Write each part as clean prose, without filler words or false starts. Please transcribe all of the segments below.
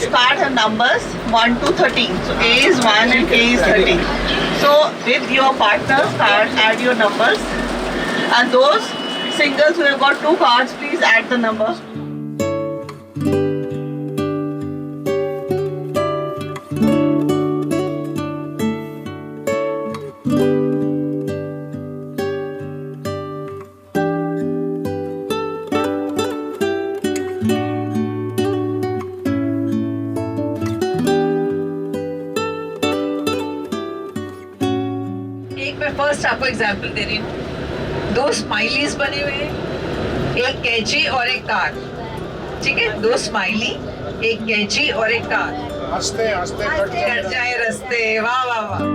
Each card have numbers 1 to 13. So A is 1 and K is 13. So with your partner's card, add your numbers. And those singles who have got 2 cards, please add the number. एक मैं first आपको example दे रही हूँ. 2 smileys बने हुए हैं, एक कैची और एक कार. ठीक है, 2 स्माइली, एक कैची और एक कार. हंसते हंसते कट जाए रास्ते. वाह वाह वाह.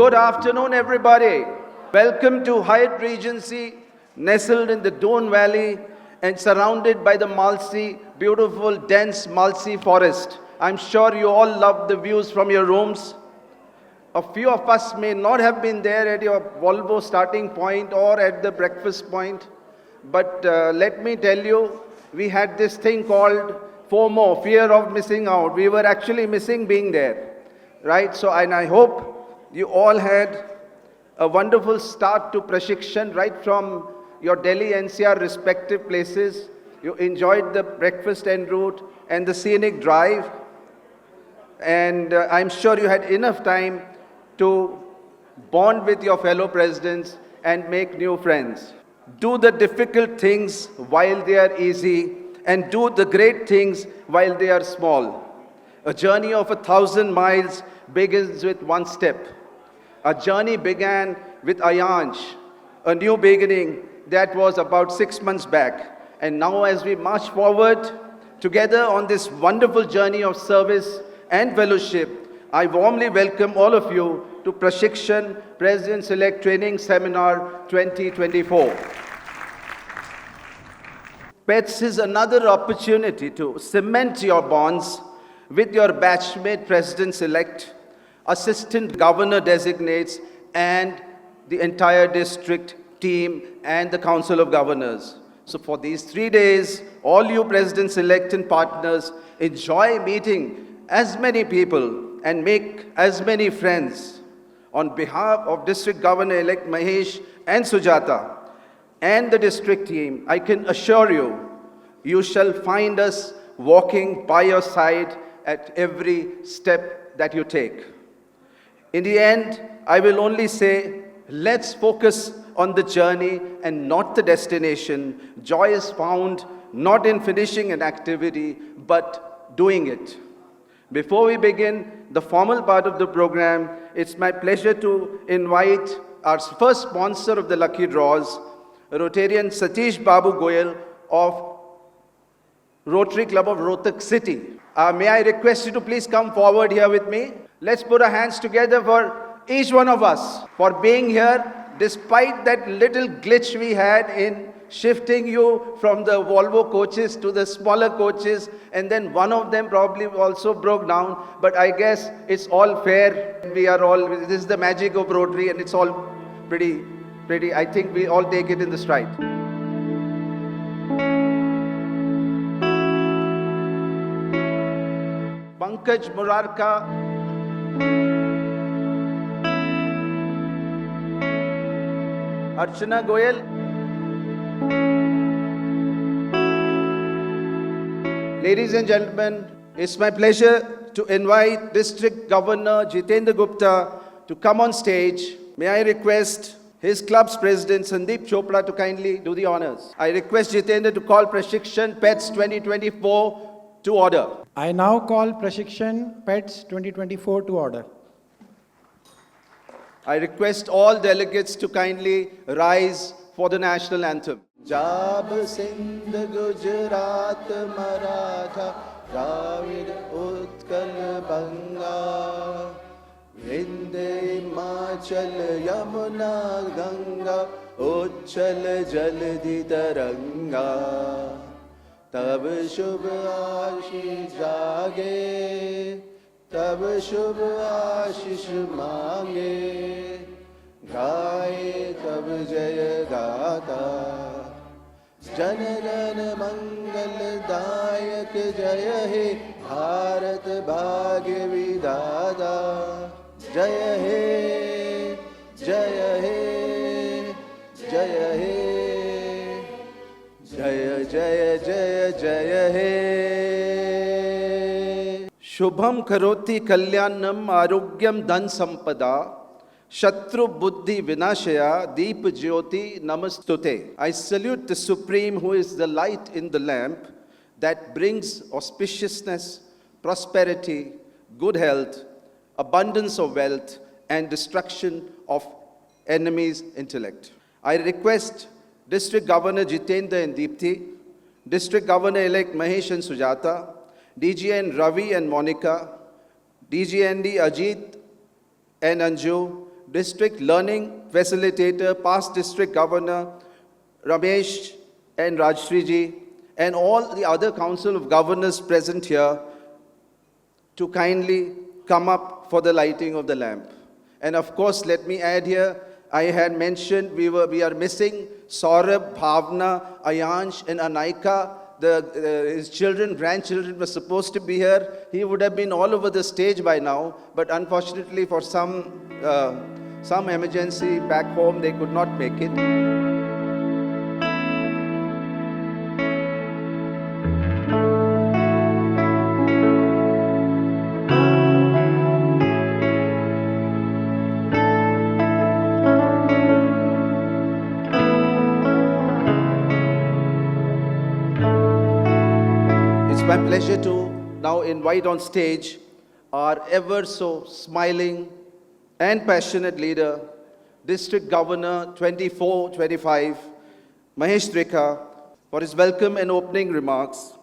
Good afternoon, everybody. Welcome to Hyatt Regency, nestled in the Doon Valley and surrounded by the Malsi, beautiful, dense Malsi forest. I'm sure you all love the views from your rooms. A few of us may not have been there at your Volvo starting point or at the breakfast point, but let me tell you, we had this thing called FOMO, fear of missing out. We were actually missing being there, right? So, and I hope you all had a wonderful start to Prashikshan right from your Delhi NCR respective places. You enjoyed the breakfast en route and the scenic drive, and I'm sure you had enough time to bond with your fellow presidents and make new friends. Do the difficult things while they are easy, and do the great things while they are small. A journey of 1,000 miles begins with one step. Our journey began with Ayansh, a new beginning that was about 6 months back. And now as we march forward together on this wonderful journey of service and fellowship, I warmly welcome all of you to Prashikshan President-Select Training Seminar 2024. PETS is another opportunity to cement your bonds with your batchmate President-Select, Assistant Governor Designates, and the entire district team and the Council of Governors. So for these 3 days, all you President-Select and partners enjoy meeting as many people and make as many friends. On behalf of District Governor-elect Mahesh and Sujata and the district team, I can assure you, you shall find us walking by your side at every step that you take. In the end, I will only say, let's focus on the journey and not the destination. Joy is found not in finishing an activity, but doing it. Before we begin the formal part of the program, it's my pleasure to invite our first sponsor of the Lucky Draws, Rotarian Satish Babu Goyal of Rotary Club of Rohtak City. May I request you to please come forward here with me? Let's put our hands together for each one of us for being here, despite that little glitch we had in shifting you from the Volvo coaches to the smaller coaches, and then one of them probably also broke down, but I guess it's all fair. This is the magic of Rotary, and it's all pretty, I think we all take it in the stride. Pankaj Murarka, Archana Goyal, ladies and gentlemen, it's my pleasure to invite District Governor Jitendra Gupta to come on stage. May I request his club's president Sandeep Chopra to kindly do the honors. I request Jitendra to call Prashikshan PETS 2024 to order. I now call Prashikshan PETS 2024 to order. I request all delegates to kindly rise for the national anthem. Jab Sindh Gujarat Maratha Dravid Utkal Banga Vinde Himachal Yamuna Ganga Uchchal Jaldi Taranga Tab Shubh Ashish Jage Tab Shubh Ashish Mange Gaye Tab Jaya Gata Jan Jan Mangal Dayak Jaya He Bharat Bhagya Vidada Jaya He Jaya He Jaya He Jaya Jaya Jaya Jaya He Shubham Karoti Kalyanam Arogyam Dhan Sampada Shatru Buddhi Vinashaya Deep Jyoti Namastute. I salute the Supreme who is the light in the lamp that brings auspiciousness, prosperity, good health, abundance of wealth, and destruction of enemies' intellect. I request District Governor Jitendra and Deepthi, District Governor-elect Mahesh and Sujata, DGN Ravi and Monica, DGND Ajit and Anju, District Learning Facilitator, past District Governor, Ramesh and Rajshri ji, and all the other Council of Governors present here to kindly come up for the lighting of the lamp. And of course, let me add here, I had mentioned we are missing Saurabh, Bhavna, Ayansh and Anaika. His children, grandchildren were supposed to be here. He would have been all over the stage by now, but unfortunately for some emergency back home, they could not make it. It's my pleasure to now invite on stage our ever so smiling and passionate leader, District Governor 24-25, Mahesh Trikha, for his welcome and opening remarks.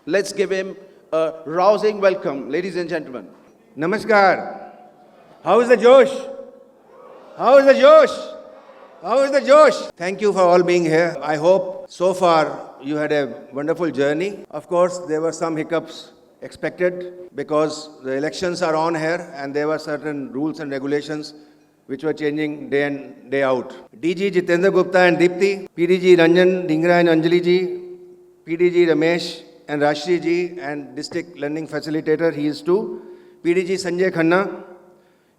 Let's give him a rousing welcome, ladies and gentlemen. Namaskar. How is the Josh? How is the Josh? How is the Josh? Thank you for all being here. I hope so far you had a wonderful journey. Of course, there were some hiccups expected because the elections are on here and there were certain rules and regulations which were changing day in, day out. DG Jitendra Gupta and Deepti, PDG Ranjan Dhingra and Anjali ji, PDG Ramesh and Rashri ji, and District Learning Facilitator, he is too, PDG Sanjay Khanna,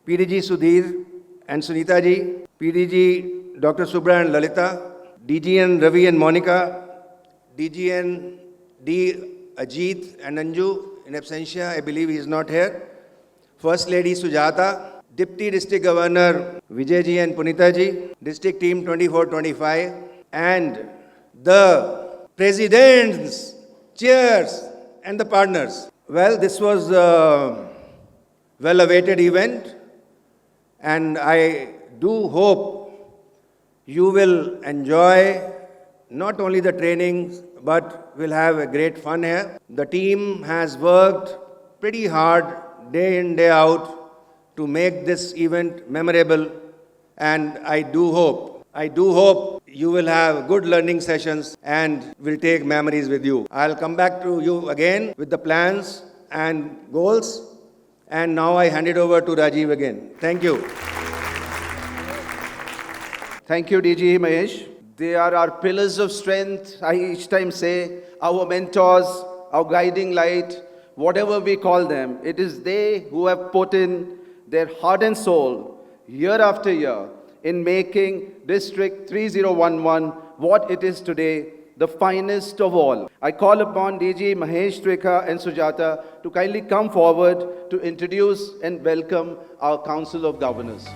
PDG Sudhir and Sunita ji, PDG Dr. Subra and Lalita, DGN Ravi and Monica, DGN D. Ajit and Anju, in absentia, I believe he is not here. First Lady Sujata, Deputy District Governor Vijay ji and Punita ji, District Team 24-25, and the Presidents, Chairs, and the partners. Well, this was a well-awaited event, and I do hope you will enjoy not only the trainings, but will have a great fun here. The team has worked pretty hard day in, day out to make this event memorable, and I do hope you will have good learning sessions and will take memories with you. I'll come back to you again with the plans and goals, and now I hand it over to Rajiv again. Thank you. Thank you, DG Mahesh. They are our pillars of strength. I each time say, our mentors, our guiding light, whatever we call them. It is they who have put in their heart and soul year after year in making District 3011 what it is today, the finest of all. I call upon DG Mahesh Trikha and Sujata to kindly come forward to introduce and welcome our Council of Governors.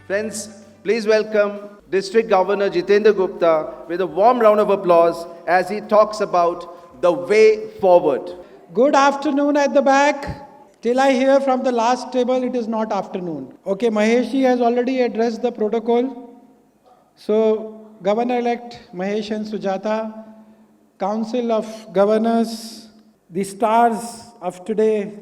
Friends, please welcome District Governor Jitendra Gupta with a warm round of applause as he talks about the way forward. Good afternoon at the back. Till I hear from the last table, it is not afternoon. Okay, Mahesh ji has already addressed the protocol. So, Governor-elect Mahesh and Sujata, Council of Governors, the stars of today,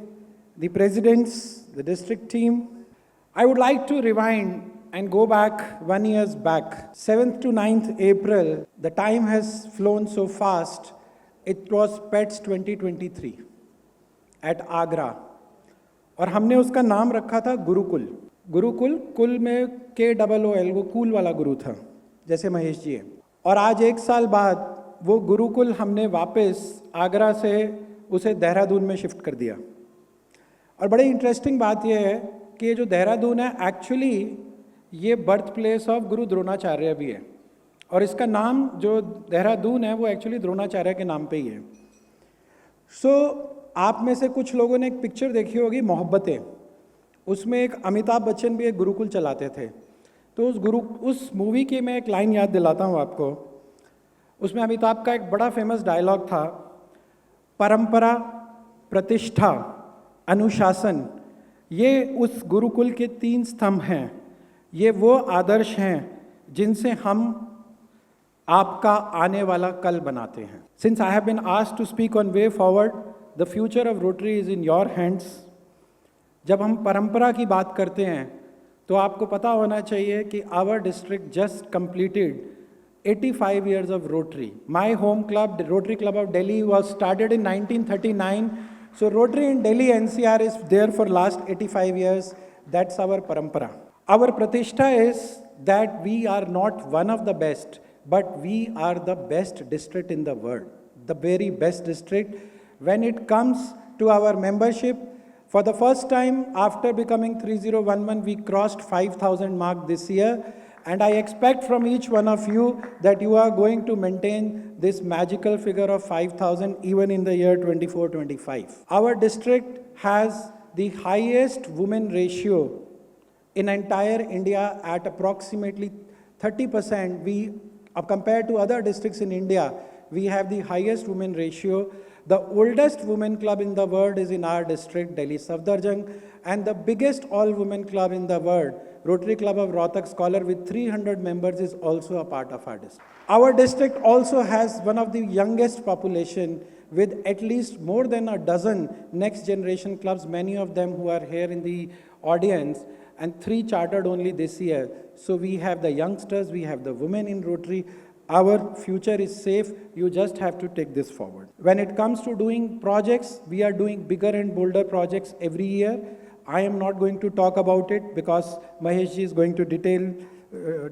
the presidents, the district team. I would like to rewind and go back 1 year back. 7th to 9th April, the time has flown so fast. It was PETS 2023 at Agra. और हमने उसका नाम रखा था गुरुकुल. गुरुकुल, कुल में KOOL, वो cool वाला गुरु था, जैसे महेश जी है. और आज 1 साल बाद वो गुरुकुल हमने वापस आगरा से उसे देहरादून में शिफ्ट कर दिया. और बड़ी इंटरेस्टिंग बात यह है कि ये जो देहरादून है, एक्चुअली ये बर्थ प्लेस ऑफ गुरु द्रोणाचार्य भी है. और इसका नाम जो देहरादून है वो एक्चुअली द्रोणाचार्य के नाम पे ही है. सो आप में से कुछ लोगों ने एक पिक्चर देखी होगी, मोहब्बतें. उसमें एक अमिताभ बच्चन भी एक गुरुकुल चलाते थे. तो उस मूवी की मैं एक लाइन याद दिलाता हूँ आपको. उसमें अमिताभ का एक बड़ा फेमस डायलॉग था, परंपरा, प्रतिष्ठा, अनुशासन, ये उस गुरुकुल के 3 स्तंभ हैं. ये वो आदर्श हैं जिनसे हम आपका आने वाला कल बनाते हैं. Since I have been asked to speak on way forward, the future of Rotary is in your hands. जब हम परंपरा की बात करते हैं तो आपको पता होना चाहिए कि our district just completed 85 years of Rotary. My home club, the Rotary Club of Delhi, was started in 1939. So Rotary in Delhi NCR is there for last 85 years. That's our parampara. Our pratishtha is that we are not one of the best, but we are the best district in the world. The very best district. When it comes to our membership, for the first time after becoming 3011, we crossed 5,000 mark this year. And I expect from each one of you that you are going to maintain this magical figure of 5,000 even in the year 24-25. Our district has the highest women ratio in entire India at approximately 30%. We, compared to other districts in India, we have the highest women ratio. The oldest women club in the world is in our district, Delhi Safdarjung, and the biggest all-women club in the world, Rotary Club of Rohtak Scholar, with 300 members, is also a part of our district. Our district also has one of the youngest population, with at least more than a dozen next generation clubs, many of them who are here in the audience, and 3 chartered only this year. So we have the youngsters, we have the women in Rotary. Our future is safe. You just have to take this forward. When it comes to doing projects, we are doing bigger and bolder projects every year. I am not going to talk about it because Mahesh ji is going to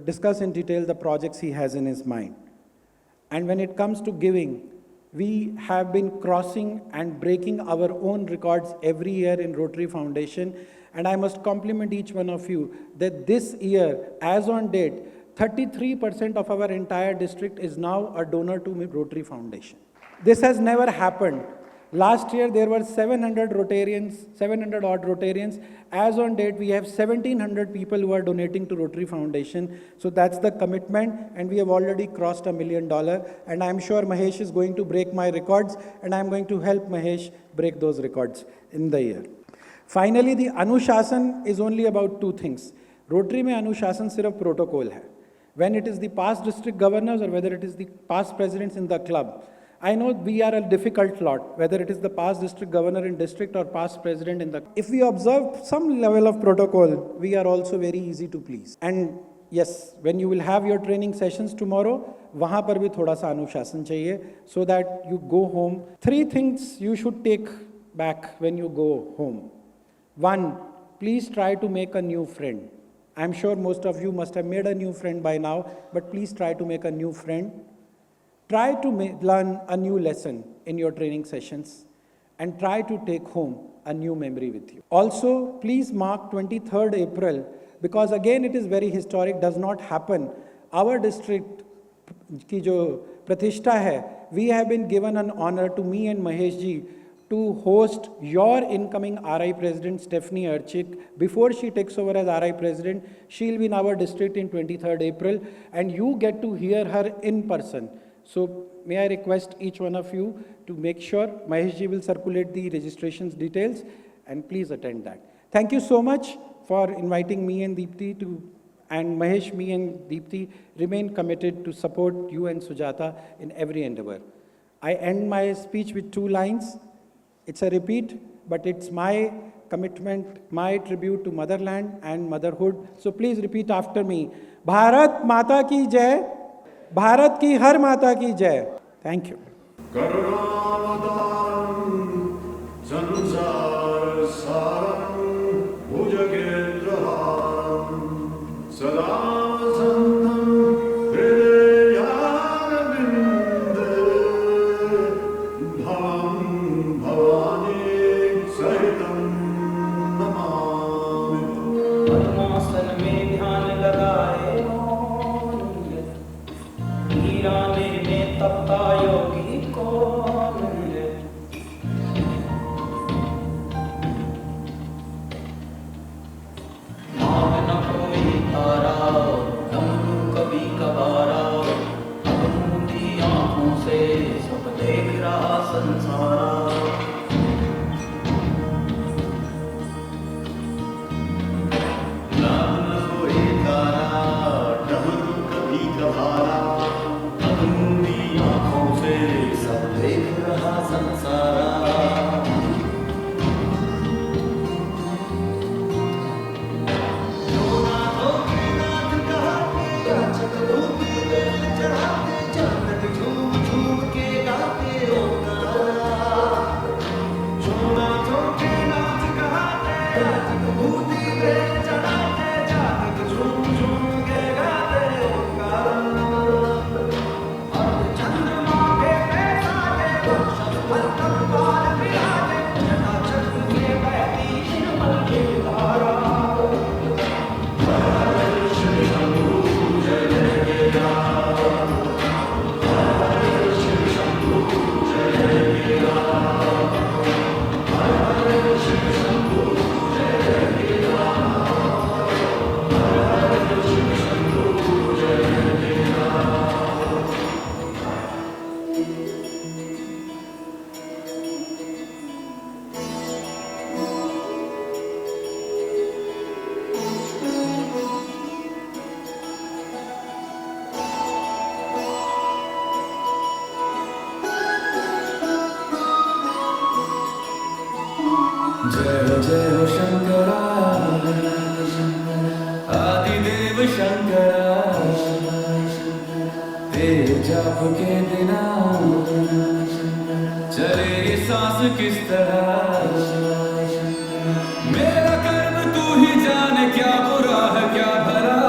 discuss in detail the projects he has in his mind. And when it comes to giving, we have been crossing and breaking our own records every year in Rotary Foundation. And I must compliment each one of you that this year, as on date, 33% of our entire district is now a donor to Rotary Foundation. This has never happened. Last year there were 700 odd Rotarians. As on date, we have 1,700 people who are donating to Rotary Foundation. So that's the commitment, and we have already crossed $1 million. And I'm sure Mahesh is going to break my records, and I'm going to help Mahesh break those records in the year. Finally, the Anushasan is only about 2 things. Rotary में Anushasan सिर्फ protocol है. When it is the past district governors or whether it is the past presidents in the club, I know we are a difficult lot, whether it is the past district governor in district or past president in the... If we observe some level of protocol, we are also very easy to please. And yes, when you will have your training sessions tomorrow, वहाँ पर भी थोड़ा सा अनुशासन चाहिए, so that you go home. 3 things you should take back when you go home. 1, please try to make a new friend. I'm sure most of you must have made a new friend by now, but please try to make a new friend. Try to learn a new lesson in your training sessions and try to take home a new memory with you. Also, please mark 23rd April because again it is very historic, does not happen. Our district की जो प्रतिष्ठा है, we have been given an honor to me and Mahesh ji to host your incoming RI President, Stephanie Erchik. Before she takes over as RI President, she'll be in our district in 23rd April, and you get to hear her in person. So may I request each one of you to make sure Mahesh ji will circulate the registrations details, and please attend that. Thank you so much for inviting me and Deepti to, and Mahesh, me and Deepti remain committed to support you and Sujata in every endeavor. I end my speech with 2 lines. It's a repeat, but it's my commitment, my tribute to motherland and motherhood. So please repeat after me. Bharat Mata ki Jai. Bharat ki har Mata ki Jai. Thank you. जय हो शंकरा आदिदेव शंकरा तेरे जाप के बिना चले ये सांस किस तरह मेरा कर्म तू ही जाने क्या बुरा है क्या भला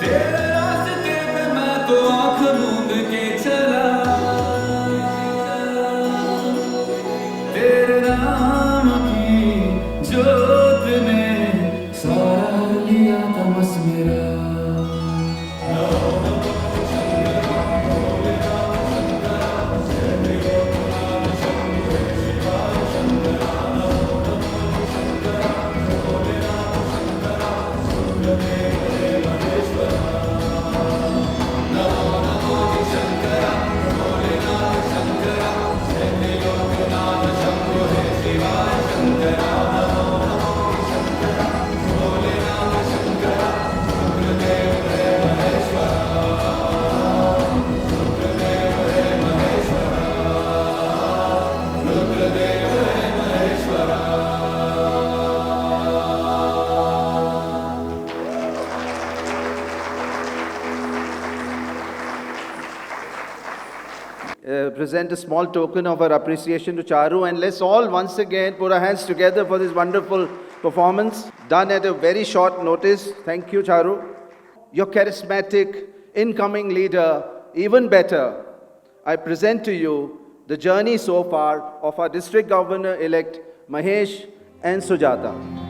तेरे रास्ते पे मैं तो आंख मूंद के चला तेरे नाम की जोत ने सारा लिया तमस मेरा Present a small token of our appreciation to Charu, and let's all once again put our hands together for this wonderful performance done at a very short notice. Thank you, Charu. Your charismatic incoming leader, even better. I present to you the journey so far of our district governor-elect Mahesh and Sujata.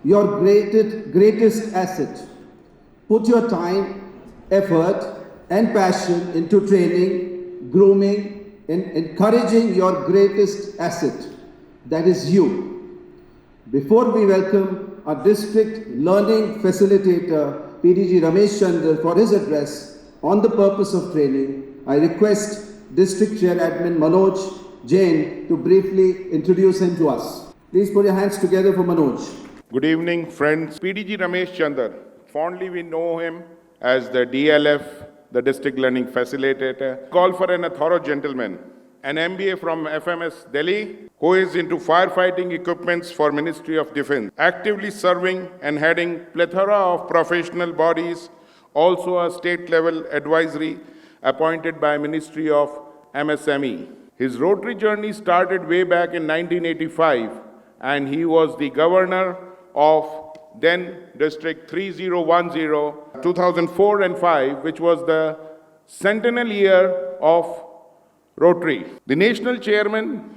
your greatest asset. Put your time, effort, and passion into training, grooming, and encouraging your greatest asset. That is you. Before we welcome our district learning facilitator, PDG Ramesh Chandra, for his address on the purpose of training, I request District Chair Admin Manoj Jain to briefly introduce him to us. Please put your hands together for Manoj. Good evening, friends. PDG Ramesh Chandar, fondly we know him as the DLF, the District Learning Facilitator. Call for a thorough gentleman, an MBA from FMS Delhi, who is into firefighting equipments for Ministry of Defense, actively serving and heading plethora of professional bodies, also a state-level advisory appointed by Ministry of MSME. His Rotary journey started way back in 1985, and he was the governor of then District 3010, 2004 and 5, which was the centennial year of Rotary. The national chairman,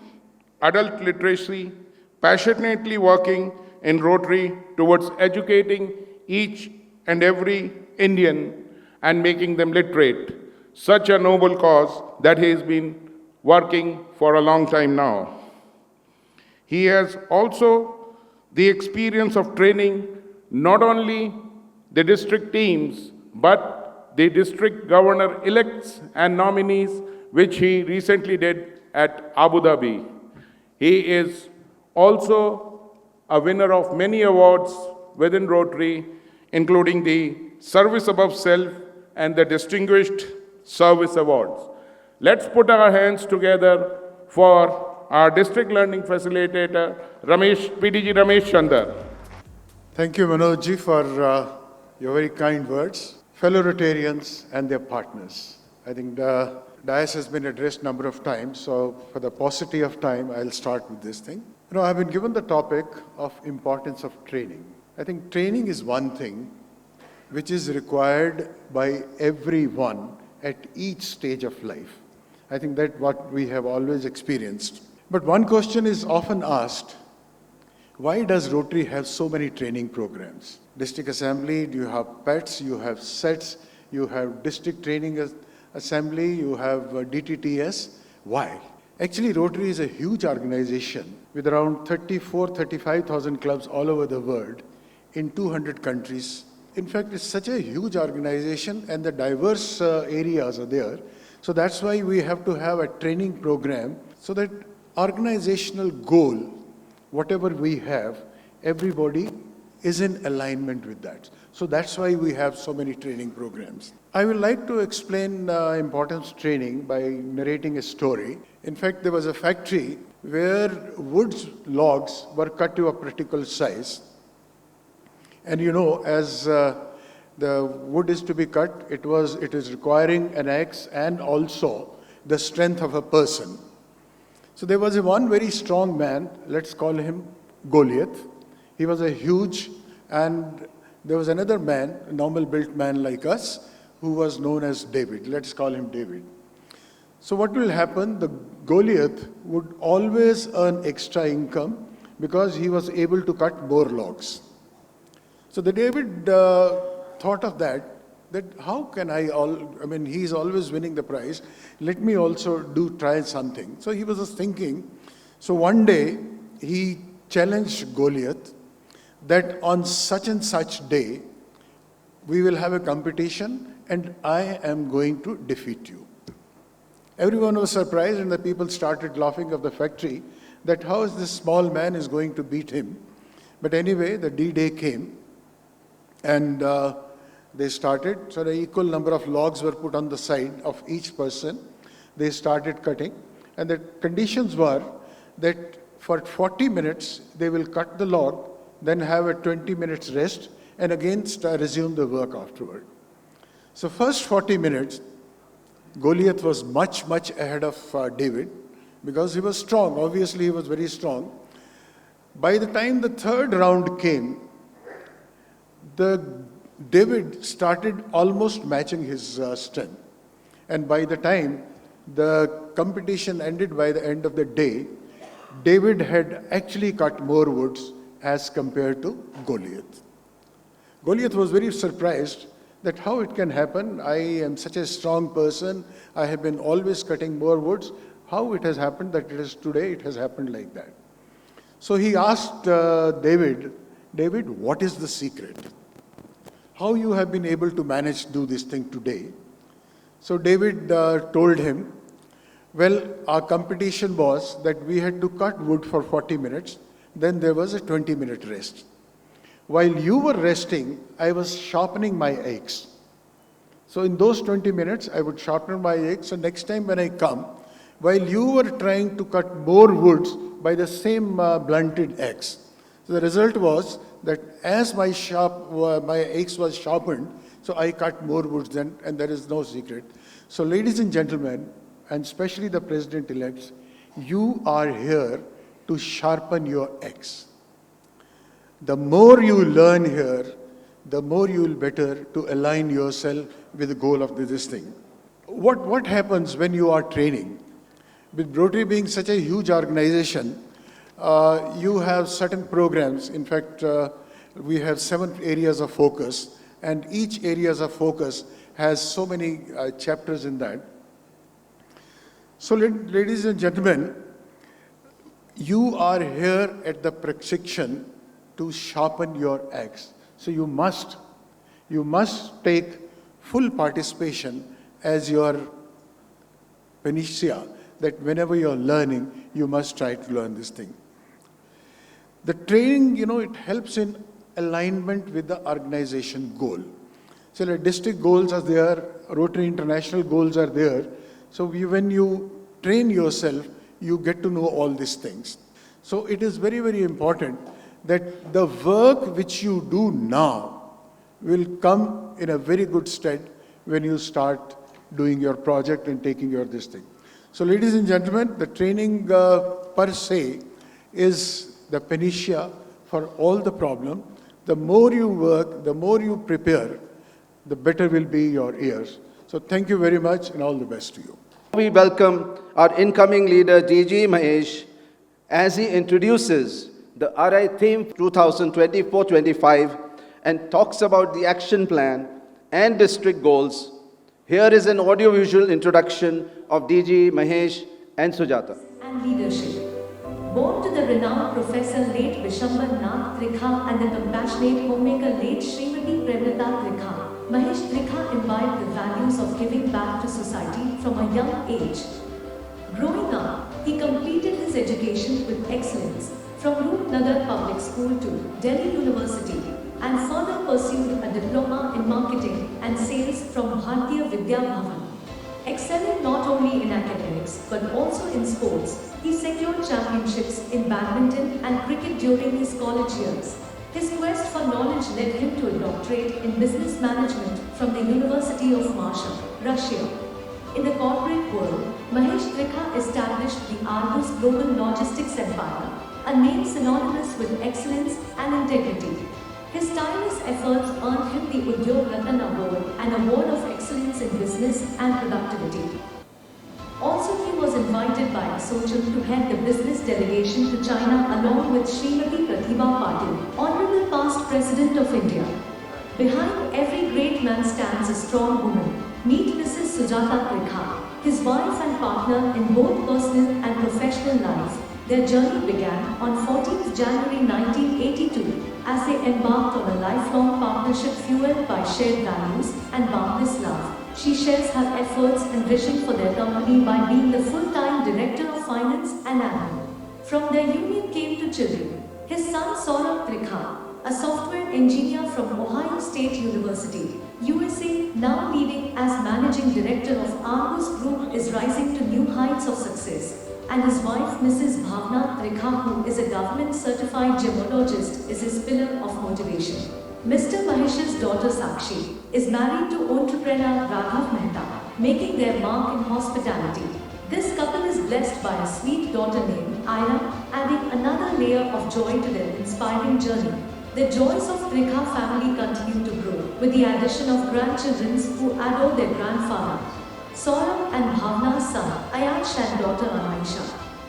adult literacy, passionately working in Rotary towards educating each and every Indian and making them literate. Such a noble cause that he has been working for a long time now. He has also the experience of training not only the district teams, but the district governor-elects and nominees, which he recently did at Abu Dhabi. He is also a winner of many awards within Rotary, including the Service Above Self and the Distinguished Service Awards. Let's put our hands together for our District Learning Facilitator, PDG Ramesh Chandar. Thank you, Manojji, for your very kind words. Fellow Rotarians and their partners. I think the dais has been addressed a number of times, so for the paucity of time, I'll start with this thing. I've been given the topic of importance of training. I think training is one thing which is required by everyone at each stage of life. I think that's what we have always experienced. But one question is often asked, why does Rotary have so many training programs? District Assembly, you have PETs, you have SETs, you have District Training Assembly, you have DTTS. Why? Actually, Rotary is a huge organization with around 35,000 clubs all over the world in 200 countries. In fact, it's such a huge organization and the diverse areas are there. So that's why we have to have a training program so that organizational goal, whatever we have, everybody is in alignment with that. So that's why we have so many training programs. I would like to explain importance of training by narrating a story. In fact, there was a factory where wood logs were cut to a particular size. And as the wood is to be cut, it is requiring an axe and also the strength of a person. So there was one very strong man, let's call him Goliath. He was a huge, and there was another man, a normal built man like us, who was known as David. Let's call him David. So what will happen? The Goliath would always earn extra income because he was able to cut more logs. So the David thought of that how can he's always winning the prize. Let me also try something. So he was just thinking. So one day he challenged Goliath that on such and such day, we will have a competition and I am going to defeat you. Everyone was surprised and the people started laughing of the factory that how is this small man is going to beat him. But anyway, the D-Day came and they started. So the equal number of logs were put on the side of each person. They started cutting. And the conditions were that for 40 minutes, they will cut the log, then have a 20 minutes rest, and again resume the work afterward. So first 40 minutes, Goliath was much, much ahead of David because he was strong. Obviously, he was very strong. By the time the third round came, David started almost matching his strength. And by the time the competition ended, by the end of the day, David had actually cut more woods as compared to Goliath. Goliath was very surprised that how it can happen. I am such a strong person. I have been always cutting more woods. How it has happened that it is today, it has happened like that. So he asked David, what is the secret? How you have been able to manage to do this thing today? So David told him, well, our competition was that we had to cut wood for 40 minutes, then there was a 20-minute rest. While you were resting, I was sharpening my axe. So in those 20 minutes, I would sharpen my axe, so next time when I come, while you were trying to cut more woods by the same blunted axe. So the result was that as my axe was sharpened, so I cut more woods then, and there is no secret. So ladies and gentlemen, and especially the President-elects, you are here to sharpen your axe. The more you learn here, the more you will better to align yourself with the goal of this thing. What happens when you are training? With Rotary being such a huge organization, you have certain programs. In fact, we have 7 areas of focus, and each areas of focus has so many chapters in that. So ladies and gentlemen, you are here at the Prakshikshan to sharpen your axe. So you must take full participation as your panacea, that whenever you're learning, you must try to learn this thing. The training, it helps in alignment with the organization goal. So the district goals are there, Rotary International goals are there. So when you train yourself, you get to know all these things. So it is very, very important that the work which you do now will come in a very good stead when you start doing your project and taking your this thing. So ladies and gentlemen, the training per se is the panacea for all the problem. The more you work, the more you prepare, the better will be your years. So thank you very much and all the best to you. We welcome our incoming leader, DG Mahesh, as he introduces the RI theme 2024-25 and talks about the action plan and district goals. Here is an audiovisual introduction of DG Mahesh and Sujata. And leadership. Born to the renowned Professor late Vishambar Nath Trikha and the compassionate homemaker late Srimati Premlata Trikha, Mahesh Trikha imbibed the values of giving back to society from a young age. Growing up, he completed his education with excellence from Roopnagar Public School to Delhi University and further pursued a diploma in marketing and sales from Bharatiya Vidya Bhavan. Excelling not only in academics but also in sports, he secured championships in badminton and cricket during his college years. His quest for knowledge led him to a doctorate in business management from the University of Moscow, Russia. In the corporate world, Mahesh Trikha established the Argus Global Logistics Empire, a name synonymous with excellence and integrity. His tireless efforts earned him the Udyog Ratan Award, an award of excellence in business and productivity. Also, he was invited by Assocham to head the business delegation to China along with Srimati Pratibha Patil, Honorable Past President of India. Behind every great man stands a strong woman. Meet Mrs. Sujata Trikha, his wife and partner in both personal and professional life. Their journey began on 14th January 1982 as they embarked on a lifelong partnership fueled by shared values and boundless love. She shares her efforts and vision for their company by being the full-time Director of Finance and Admin. From their union came 2 children. His son Saurabh Trikha, a software engineer from Ohio State University, USA, now leading as Managing Director of Argus Group, is rising to new heights of success. And his wife, Mrs. Bhavna Trikha, who is a government-certified gemologist, is his pillar of motivation. Mr. Mahesh's daughter Sakshi is married to entrepreneur Raghav Mehta, making their mark in hospitality. This couple is blessed by a sweet daughter named Aya, adding another layer of joy to their inspiring journey. The joys of Trikha family continue to grow with the addition of grandchildren who adore their grandfather. Saurabh and Bhavna's son, Ayash, and daughter Anaisha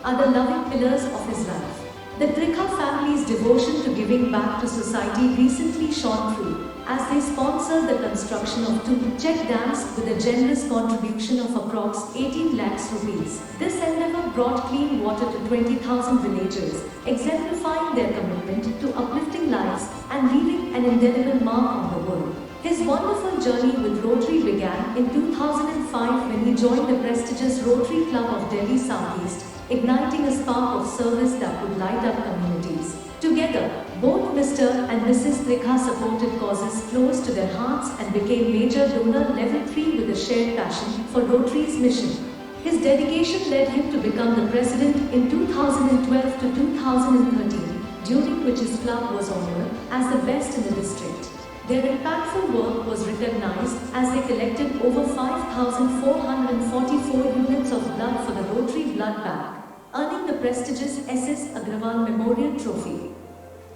are the loving pillars of his life. The Trikha family's devotion to giving back to society recently shone through as they sponsored the construction of 2 check dams with a generous contribution of approx 18 lakhs rupees. This endeavor brought clean water to 20,000 villagers, exemplifying their commitment to uplifting lives and leaving an indelible mark on the world. His wonderful journey with Rotary began in 2005 when he joined the prestigious Rotary Club of Delhi Southeast, igniting a spark of service that would light up communities. Together, both Mr. and Mrs. Trikha supported causes close to their hearts and became major donor level 3 with a shared passion for Rotary's mission. His dedication led him to become the president in 2012 to 2013, during which his club was honored as the best in the district. Their impactful work was recognized as they collected over 5,444 units of blood for the Rotary Blood Bank, earning the prestigious S.S. Agrawal Memorial Trophy.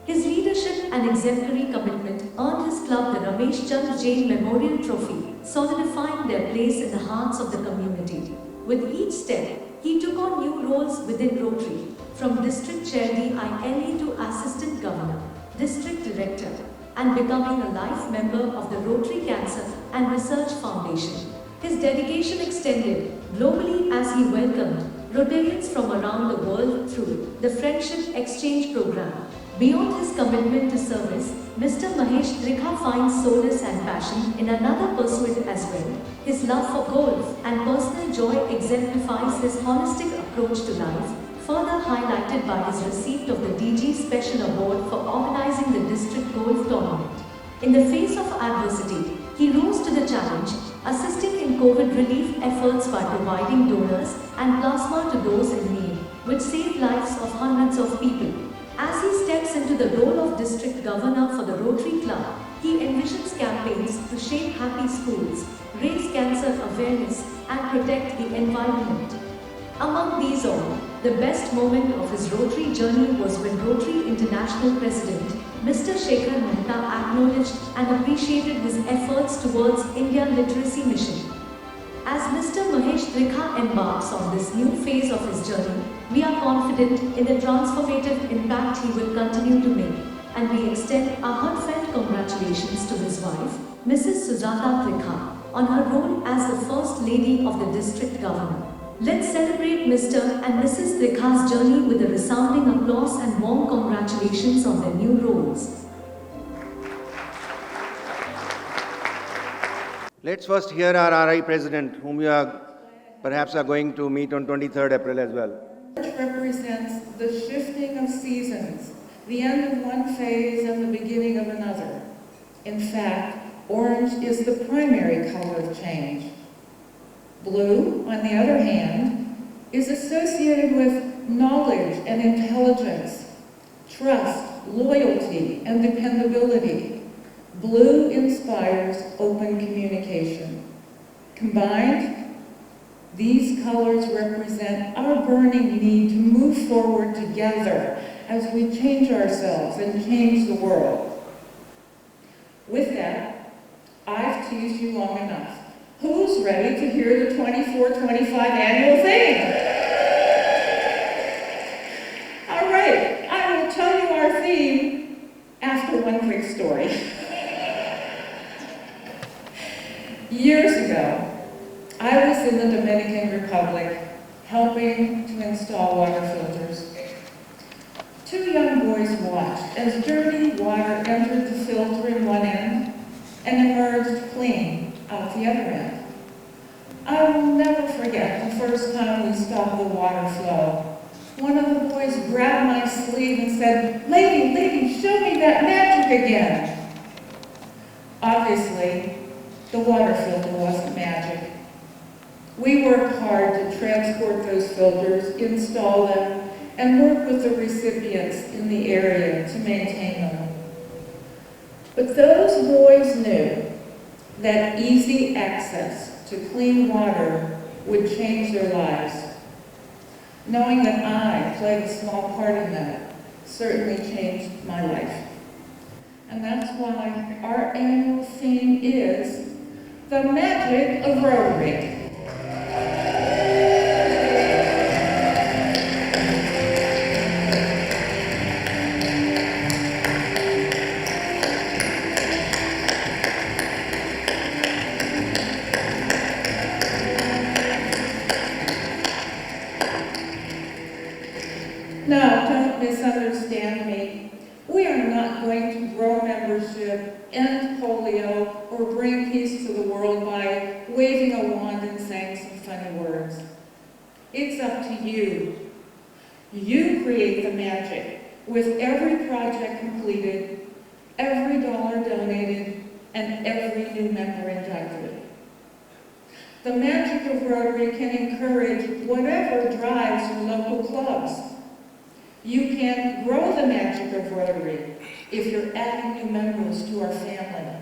His leadership and exemplary commitment earned his club the Ramesh Chand Jain Memorial Trophy, solidifying their place in the hearts of the community. With each step, he took on new roles within Rotary, from District Chair DILE to Assistant Governor, District Director, and becoming a life member of the Rotary Cancer and Research Foundation. His dedication extended globally as he welcomed Rotarians from around the world through the Friendship Exchange Program. Beyond his commitment to service, Mr. Mahesh Trikha finds solace and passion in another pursuit as well. His love for golf and personal joy exemplifies his holistic approach to life, further highlighted by his receipt of the DG Special Award for organizing the district golf tournament. In the face of adversity, he rose to the challenge, assisting in COVID relief efforts by providing donors and plasma to those in need, which saved lives of hundreds of people. As he steps into the role of district governor for the Rotary Club, he envisions campaigns to shape happy schools, raise cancer awareness, and protect the environment. Among these all, the best moment of his Rotary journey was when Rotary International President Mr. Shekhar Mehta acknowledged and appreciated his efforts towards India Literacy Mission. As Mr. Mahesh Trikha embarks on this new phase of his journey, we are confident in the transformative impact he will continue to make, and we extend our heartfelt congratulations to his wife, Mrs. Sujata Trikha, on her role as the First Lady of the District Governor. Let's celebrate Mr. and Mrs. Trikha's journey with a resounding applause and warm congratulations on their new roles. Let's first hear our RI President, whom we are perhaps are going to meet on 23rd April as well. Orange represents the shifting of seasons, the end of one phase and the beginning of another. In fact, orange is the primary color of change. Blue, on the other hand, is associated with knowledge and intelligence, trust, loyalty, and dependability. Blue inspires open communication. Combined, these colors represent our burning need to move forward together as we change ourselves and change the world. With that, I've teased you long enough. Who's ready to hear the 24-25 annual theme? All right, I will tell you our theme after one quick story. Years ago, I was in the Dominican Republic helping to install water filters. Two young boys watched as dirty water entered the filter in one end and emerged clean out the other end. I will never forget the first time we stopped the water flow. One of the boys grabbed my sleeve and said, Lady, show me that magic again." Obviously, the water filter wasn't magic. We worked hard to transport those filters, install them, and work with the recipients in the area to maintain them. But those boys knew that easy access to clean water would change their lives. Knowing that I played a small part in that certainly changed my life. And that's why our annual theme is the magic of Rotary. don't misunderstand me. We are not going to grow membership, end polio, or bring peace to the world by waving a wand and saying some funny words. It's up to you. You create the magic with every project completed, every dollar donated, and every new member inducted. The magic of Rotary can encourage whatever drives your local clubs. You can grow the magic of Rotary if you're adding new members to our family.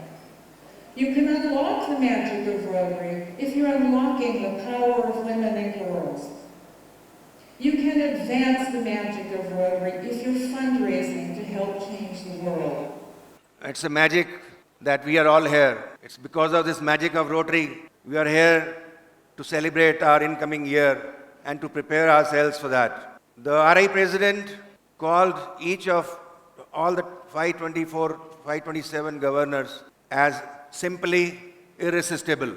You can unlock the magic of Rotary if you're unlocking the power of women and girls. You can advance the magic of Rotary if you're fundraising to help change the world. It's a magic that we are all here. It's because of this magic of Rotary, we are here to celebrate our incoming year and to prepare ourselves for that. The RI president called each of all the 524, 527 governors as simply irresistible.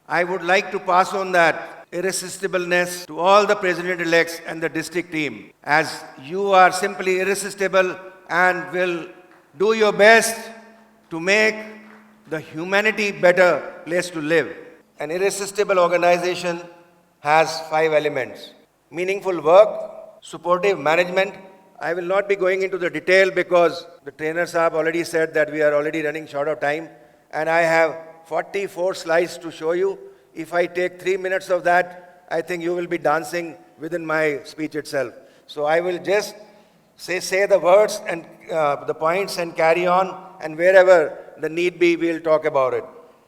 I would like to pass on that irresistibleness to all the president-elects and the district team, as you are simply irresistible and will do your best to make the humanity better place to live. An irresistible organization has 5 elements: meaningful work, supportive management. I will not be going into the detail because the trainer Saab already said that we are already running short of time, and I have 44 slides to show you. If I take 3 minutes of that, I think you will be dancing within my speech itself. So I will just say the words and the points and carry on, and wherever the need be, we will talk about it.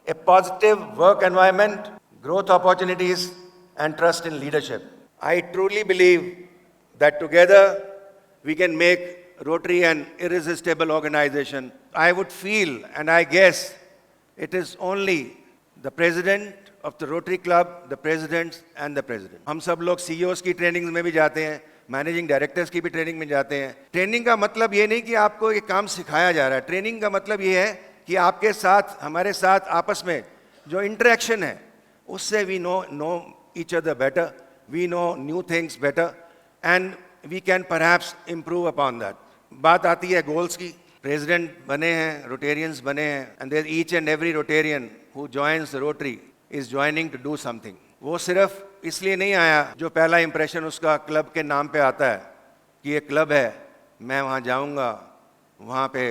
A positive work environment, growth opportunities, and trust in leadership. I truly believe that together we can make Rotary an irresistible organization. I would feel, and I guess, it is only the president of the Rotary Club, the presidents and the president. हम सब लोग CEOs की training में भी जाते हैं, managing directors की भी ट्रेनिंग में जाते हैं. ट्रेनिंग का मतलब ये नहीं कि आपको ये काम सिखाया जा रहा है. ट्रेनिंग का मतलब ये है कि आपके साथ, हमारे साथ आपस में जो इंटरेक्शन है, उससे we know each other better, we know new things better, and we can perhaps improve upon that. बात आती है goals की. President बने हैं, Rotarians बने हैं, and there each and every Rotarian who joins the Rotary is joining to do something. वो सिर्फ इसलिए नहीं आया जो पहला इंप्रेशन उसका क्लब के नाम पे आता है कि ये क्लब है, मैं वहाँ जाऊँगा, वहाँ पे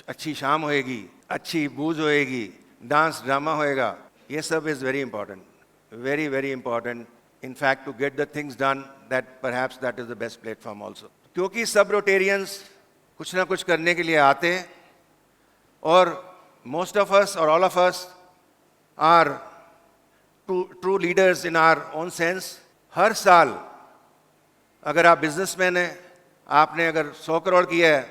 अच्छी शाम होएगी, अच्छी बूझ होएगी, डांस ड्रामा होएगा. ये सब is very important, very very important. In fact, to get the things done, that perhaps that is the best platform also. क्योंकि सब Rotarians कुछ ना कुछ करने के लिए आते हैं, और most of us or all of us are true leaders in our own sense. हर साल अगर आप बिजनेसमैन हैं, आपने अगर 100 करोड़ किया है,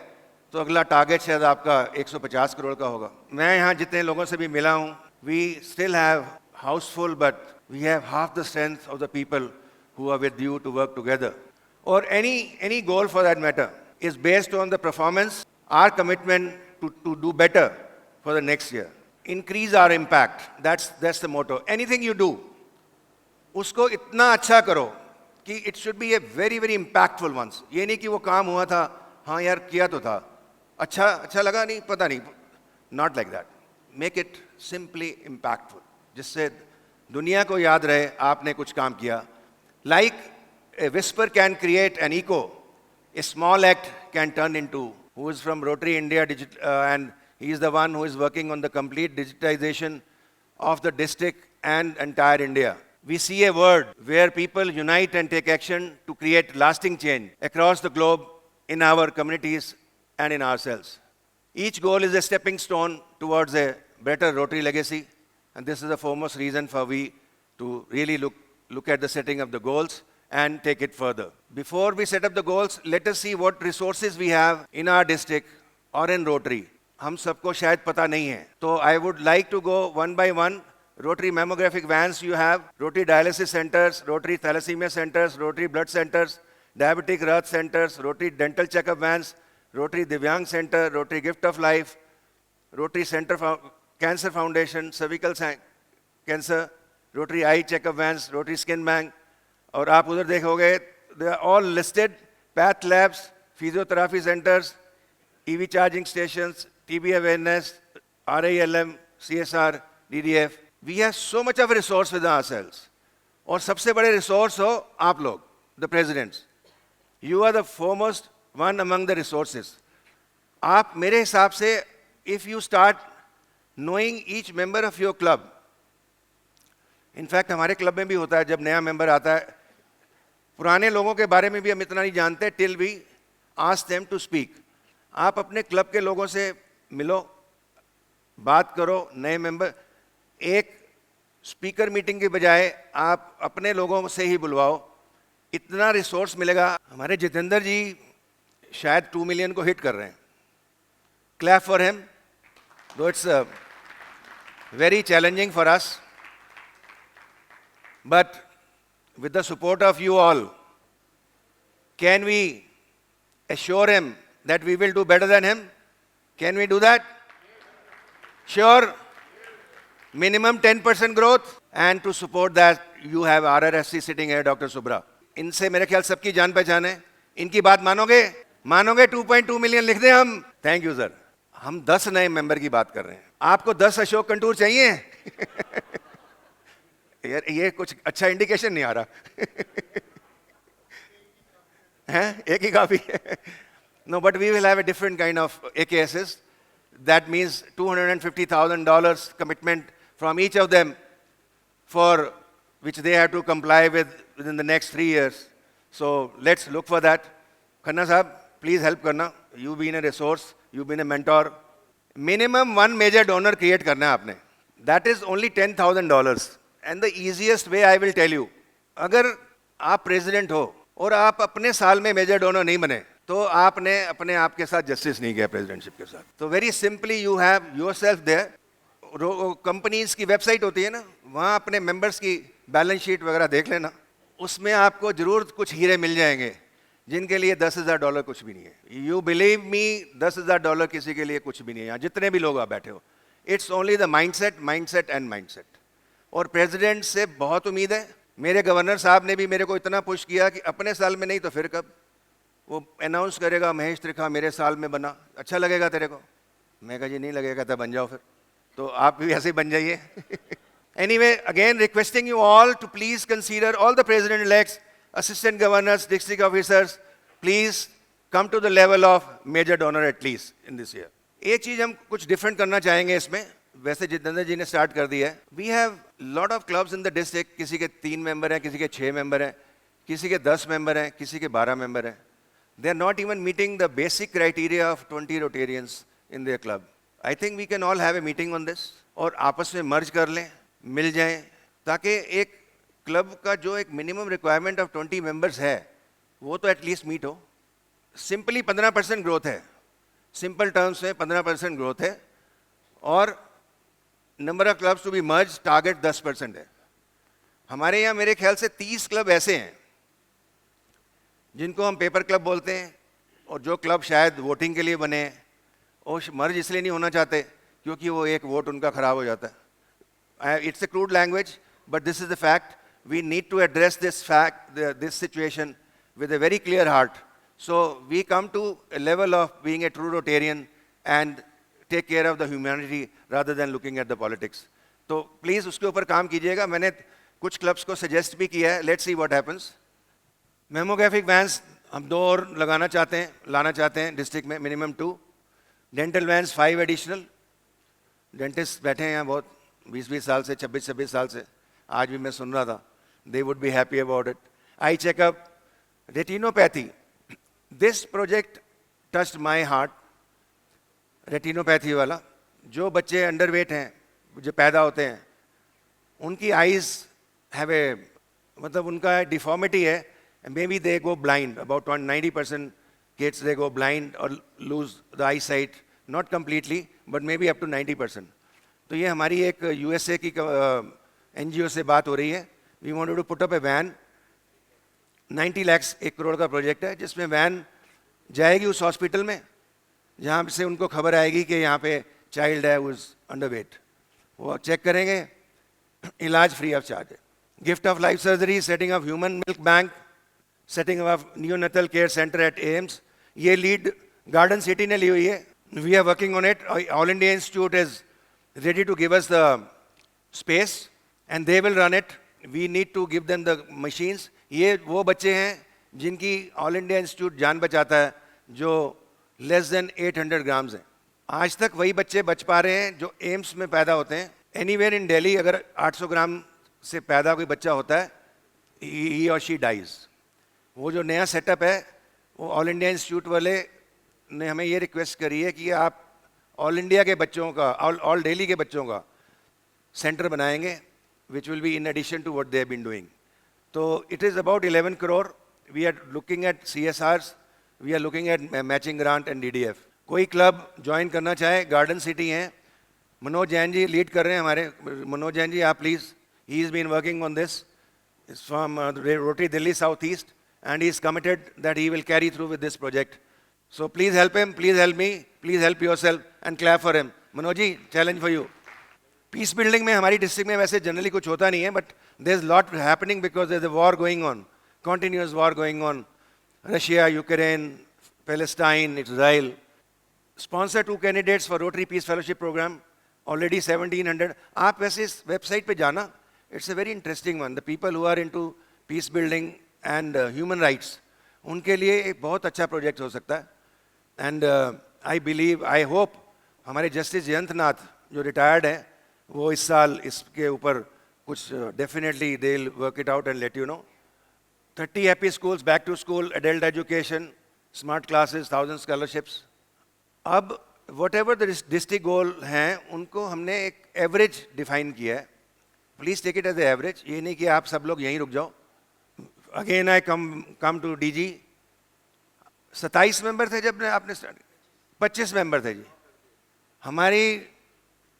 तो अगला टारगेट शायद आपका 150 करोड़ का होगा. मैं यहाँ जितने लोगों से भी मिला हूँ, we still have house full, but we have half the strength of the people who are with you to work together. Or any goal for that matter is based on the performance, our commitment to do better for the next year. Increase our impact. That's the motto. Anything you do, उसको इतना अच्छा करो कि it should be a very very impactful ones. ये नहीं कि वो काम हुआ था, हाँ यार किया तो था, अच्छा लगा नहीं, पता नहीं. Not like that. Make it simply impactful. जिससे दुनिया को याद रहे आपने कुछ काम किया. Like a whisper can create an echo, a small act can turn into. Who is from Rotary India and he is the one who is working on the complete digitization of the district and entire India. We see a world where people unite and take action to create lasting change across the globe in our communities and in ourselves. Each goal is a stepping stone towards a better Rotary legacy, and this is the foremost reason for we to really look at the setting of the goals and take it further. Before we set up the goals, let us see what resources we have in our district or in Rotary. हम सबको शायद पता नहीं है. So I would like to go one by one. Rotary mammographic vans you have, Rotary dialysis centers, Rotary thalassemia centers, Rotary blood centers, diabetic Rath centers, Rotary dental checkup vans, Rotary Divyang Center, Rotary Gift of Life, Rotary Center for Cancer Foundation, Cervical Cancer, Rotary Eye Checkup Vans, Rotary Skin Bank. और आप उधर देखोगे, they are all listed, path labs, physiotherapy centers, EV charging stations, TB awareness, RILM, CSR, DDF. We have so much of a resource within ourselves. और सबसे बड़े resource हो आप लोग, the presidents. You are the foremost one among the resources. आप मेरे हिसाब से, if you start knowing each member of your club, in fact हमारे club में भी होता है, जब नया member आता है, पुराने लोगों के बारे में भी हम इतना नहीं जानते till we ask them to speak. आप अपने club के लोगों से मिलो, बात करो, नए member, एक स्पीकर मीटिंग के बजाय आप अपने लोगों से ही बुलवाओ, इतना रिसोर्स मिलेगा. हमारे जितेंद्र जी शायद 2 मिलियन को हिट कर रहे हैं. Clap for him, though it's very challenging for us, but with the support of you all, can we assure him that we will do better than him? Can we do that? Sure. Minimum 10% growth, and to support that you have RRSC sitting here, Dr. Subra. इनसे मेरे ख्याल सबकी जान पहचान है. इनकी बात मानोगे? मानोगे? 2.2 मिलियन लिख दें हम. Thank you sir. हम 10 नए मेंबर की बात कर रहे हैं. आपको 10 अशोक कंटूर चाहिए? यार ये कुछ अच्छा इंडिकेशन नहीं आ रहा. हैं? एक ही काफी है. No, but we will have a different kind of AKSs. That means $250,000 commitment from each of them, for which they have to comply with within the next 3 years. So let's look for that. Khanna Sahab, please help करना. You've been a resource, you've been a mentor. Minimum one major donor create करना है आपने. That is only $10,000. And the easiest way I will tell you, अगर आप president हो और आप अपने साल में major donor नहीं बने, तो आपने अपने आप के साथ जस्टिस नहीं किया प्रेसिडेंटशिप के साथ. तो very simply you have yourself there. Companies की वेबसाइट होती है ना, वहाँ अपने मेंबर्स की बैलेंस शीट वगैरह देख लेना. उसमें आपको जरूर कुछ हीरे मिल जाएंगे जिनके लिए $10,000 कुछ भी नहीं है. यू बिलीव मी, $10,000 किसी के लिए कुछ भी नहीं है. यहाँ जितने भी लोग आप बैठे हो, it's only the mindset, mindset and mindset. और प्रेसिडेंट से बहुत उम्मीद है. मेरे गवर्नर साहब ने भी मेरे को इतना पुश किया कि अपने साल में नहीं तो फिर कब. वो अनाउंस करेगा, महेश त्रिखा मेरे साल में बना, अच्छा लगेगा तेरे को? मैं कहा जी नहीं लगेगा तो बन जाओ फिर. तो आप भी ऐसे ही बन जाइए. Anyway, again requesting you all to please consider all the president elects, assistant governors, district officers, please come to the level of major donor at least in this year. एक चीज हम कुछ डिफरेंट करना चाहेंगे इसमें, वैसे जितेंद्र जी ने स्टार्ट कर दिया है. We have lot of clubs in the district. किसी के 3 मेंबर हैं, किसी के 6 मेंबर हैं, किसी के 10 मेंबर हैं, किसी के 12 मेंबर हैं. They are not even meeting the basic criteria of 20 Rotarians in their club. I think we can all have a meeting on this और आपस में मर्ज कर लें, मिल जाएं, ताकि एक क्लब का जो एक मिनिमम रिक्वायरमेंट ऑफ 20 मेंबर्स है वो तो एटलीस्ट मीट हो. सिंपली 15% ग्रोथ है. सिंपल टर्म्स में 15% ग्रोथ है. और number of clubs to be merge target 10% है. हमारे यहाँ मेरे ख्याल से 30 क्लब ऐसे हैं जिनको हम पेपर क्लब बोलते हैं, और जो क्लब शायद वोटिंग के लिए बने हैं, और मर्ज इसलिए नहीं होना चाहते क्योंकि वो एक वोट उनका खराब हो जाता है. It's a crude language, but this is the fact. We need to address this fact, this situation with a very clear heart. So we come to a level of being a true Rotarian and take care of the humanity rather than looking at the politics. तो please उसके ऊपर काम कीजिएगा. मैंने कुछ clubs को suggest भी किया है. Let's see what happens. Mammographic vans हम 2 और लाना चाहते हैं डिस्ट्रिक्ट में, minimum 2. Dental vans 5 additional. Dentist बैठे हैं यहाँ बहुत, 20-20 साल से, 26-26 साल से. आज भी मैं सुन रहा था, they would be happy about it. Eye checkup, retinopathy. This project touched my heart. Retinopathy वाला, जो बच्चे अंडरवेट हैं, जो पैदा होते हैं, उनकी आईज हैव ए, मतलब उनका डिफॉर्मिटी है. Maybe they go blind. About 90% kids, they go blind or lose the eyesight. Not completely, but maybe up to 90%. तो ये हमारी एक USA की NGO से बात हो रही है. We wanted to put up a van. 90 lakhs, 1 crore का प्रोजेक्ट है, जिसमें वैन जाएगी उस हॉस्पिटल में जहाँ से उनको खबर आएगी कि यहाँ पे चाइल्ड है who is underweight. वो चेक करेंगे, इलाज फ्री ऑफ चार्ज है. Gift of life surgery, setting of human milk bank, setting up neonatal care center at AIMS. ये लीड गार्डन सिटी ने ली हुई है. We are working on it. All India institute is ready to give us the space and they will run it. We need to give them the machines. ये वो बच्चे हैं जिनकी ऑल इंडिया इंस्टीट्यूट जान बचाता है, जो लेस देन 800 ग्राम्स हैं. आज तक वही बच्चे बच पा रहे हैं जो एम्स में पैदा होते हैं. एनीवेयर इन दिल्ली अगर 800 ग्राम से पैदा कोई बच्चा होता है, ही और शी डाइज. वो जो नया सेटअप है, वो ऑल इंडिया इंस्टीट्यूट वाले ने हमें ये रिक्वेस्ट करी है कि आप ऑल इंडिया के बच्चों का, ऑल दिल्ली के बच्चों का सेंटर बनाएंगे, which will be in addition to what they have been doing. तो it is about 11 crore. We are looking at CSRs, we are looking at matching grant and DDF. कोई club join करना चाहे, garden city हैं, मनोज जैन जी lead कर रहे हैं हमारे. मनोज जैन जी, आप please. He is been working on this. It's from Rotary Delhi south east and he is committed that he will carry through with this project. So please help him, please help me, please help yourself and clap for him. Manoj ji, challenge for you. Peace building में हमारी district में वैसे generally कुछ होता नहीं है, but there is lot happening because there is a war going on, continuous war going on. Russia, Ukraine, Palestine, Israel. Sponsor 2 candidates for Rotary Peace Fellowship Program. Already 1700. आप वैसे इस वेबसाइट पे जाना. It's a very interesting one. The people who are into peace building and human rights, उनके लिए एक बहुत अच्छा प्रोजेक्ट हो सकता है. And I believe, I hope हमारे जस्टिस जयंत नाथ जो रिटायर्ड हैं, वो इस साल इसके ऊपर कुछ definitely they will work it out and let you know. 30 happy schools, back to school, adult education, smart classes, 1000 scholarships. अब whatever the district goal हैं, उनको हमने एक एवरेज डिफाइन किया है. Please take it as a average. ये नहीं कि आप सब लोग यहीं रुक जाओ. Again I come to DG. 27 member थे जब आपने स्टार्ट, 25 मेंबर थे जी. हमारी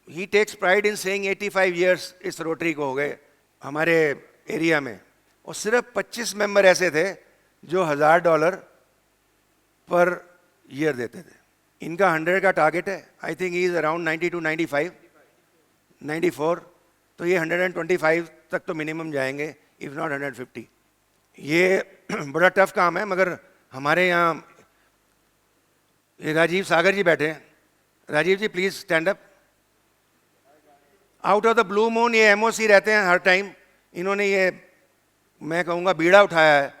ही takes pride in saying 85 years इस रोटरी को हो गए हमारे एरिया में, और सिर्फ 25 मेंबर ऐसे थे जो $1000 पर ईयर देते थे. इनका 100 का टारगेट है. I think he is around 90 to 95, 94. तो ये 125 तक तो मिनिमम जाएंगे, इफ़ नॉट 150. ये बड़ा टफ काम है, मगर हमारे यहाँ ये राजीव सागर जी बैठे हैं. Rajiv ji please stand up. Out of the blue moon ये MOC रहते हैं हर टाइम. इन्होंने ये, मैं कहूँगा, बीड़ा उठाया है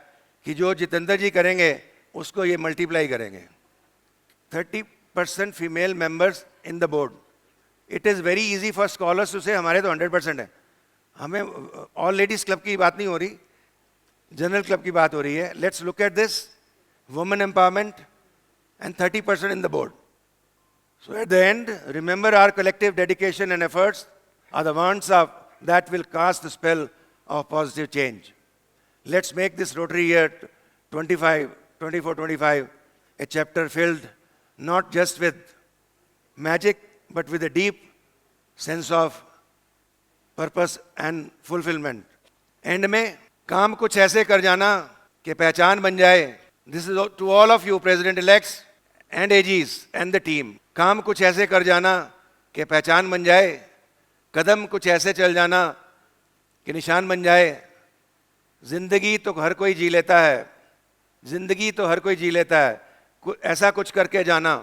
कि जो जितेंद्र जी करेंगे उसको ये मल्टीप्लाई करेंगे. 30% female members in the board. It is very easy for scholars to say. हमारे तो 100% है. हमें ऑल लेडीज़ क्लब की बात नहीं हो रही, जनरल क्लब की बात हो रही है. Let's look at this. Women empowerment and 30% in the board. So at the end, remember our collective dedication and efforts are the ones that will cast the spell of positive change. Let's make this Rotary year 24-25 a chapter filled not just with magic but with a deep sense of purpose and fulfillment. End में काम कुछ ऐसे कर जाना कि पहचान बन जाए. This is to all of you, President-elects and AGs and the team. काम कुछ ऐसे कर जाना कि पहचान बन जाए. कदम कुछ ऐसे चल जाना कि निशान बन जाए. जिंदगी तो हर कोई जी लेता है, जिंदगी तो हर कोई जी लेता है. ऐसा कुछ करके जाना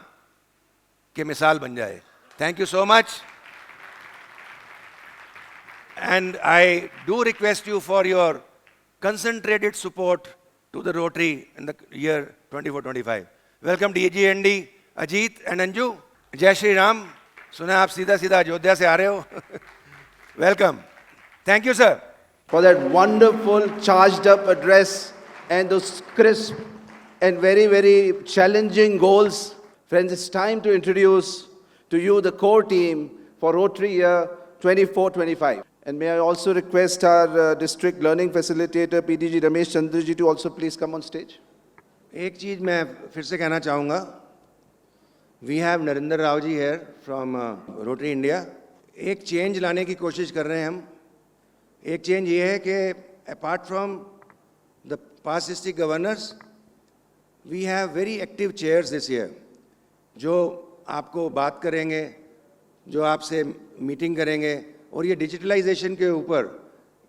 कि मिसाल बन जाए. Thank you so much. And I do request you for your concentrated support to the Rotary in the year 24-25. Welcome DGND, Ajit and Anju. Jai Shri Ram. सुना आप सीधा सीधा अयोध्या से आ रहे हो. Welcome. Thank you, sir. For that wonderful charged up address and those crisp and very, very challenging goals. Friends, it's time to introduce to you the core team for Rotary year 24-25. And may I also request our district learning facilitator, PDG Ramesh Chandra ji, to also please come on stage. एक चीज़ मैं फिर से कहना चाहूँगा. We have Narendra Rao ji here from Rotary India. एक change लाने की कोशिश कर रहे हैं हम. एक चेंज ये है कि apart from the past district governors, we have very active chairs this year, जो आपको बात करेंगे, जो आपसे मीटिंग करेंगे. और ये डिजिटलाइजेशन के ऊपर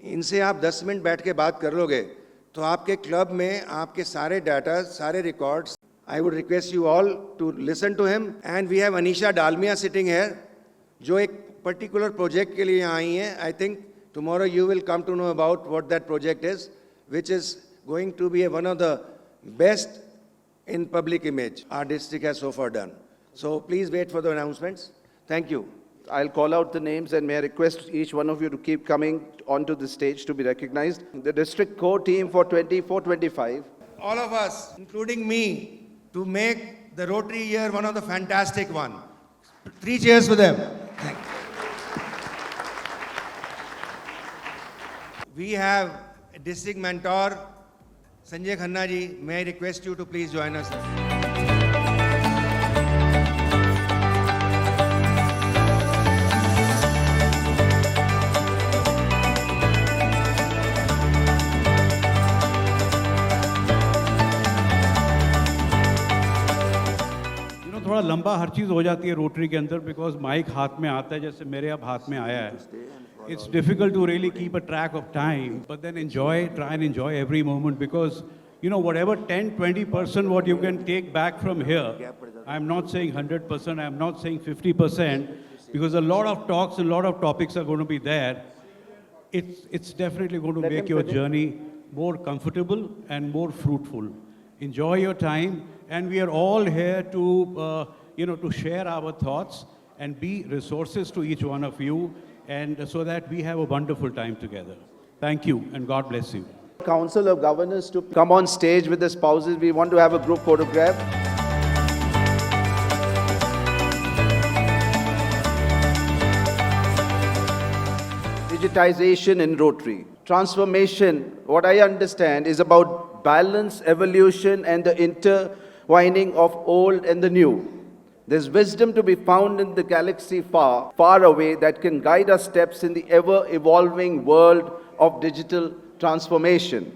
इनसे आप 10 मिनट बैठ के बात कर लोगे तो आपके क्लब में आपके सारे डाटा, सारे records I would request you all to listen to him. And we have Anisha Dalmia sitting here, जो एक particular project के लिए यहाँ आई हैं. I think tomorrow you will come to know about what that project is, which is going to be one of the best in public image our district has so far done. So please wait for the announcements. Thank you. I'll call out the names and may I request each one of you to keep coming onto the stage to be recognized. The district core team for 24-25. All of us, including me, to make the Rotary year one of the fantastic one. 3 cheers for them. Thank you. We have a district mentor, Sanjay Khanna ji. May I request you to please join us? थोड़ा लंबा हर चीज़ हो जाती है rotary के अंदर because mic हाथ में आता है जैसे मेरे अब हाथ में आया है it's difficult to really keep a track of time but then enjoy try and enjoy every moment because you know whatever 10-20% what you can take back from here I'm not saying 100% I'm not saying 50% because a lot of talks a lot of topics are going to be there it's definitely going to make your journey more comfortable and more fruitful enjoy your time and we are all here to to share our thoughts and be resources to each one of you and so that we have a wonderful time together thank you and God bless you. Council of Governors to come on stage with the spouses. We want to have a group photograph. Digitization in Rotary. Transformation, what I understand, is about balance, evolution, and the intertwining of old and the new. There's wisdom to be found in the galaxy far, far away that can guide our steps in the ever-evolving world of digital transformation.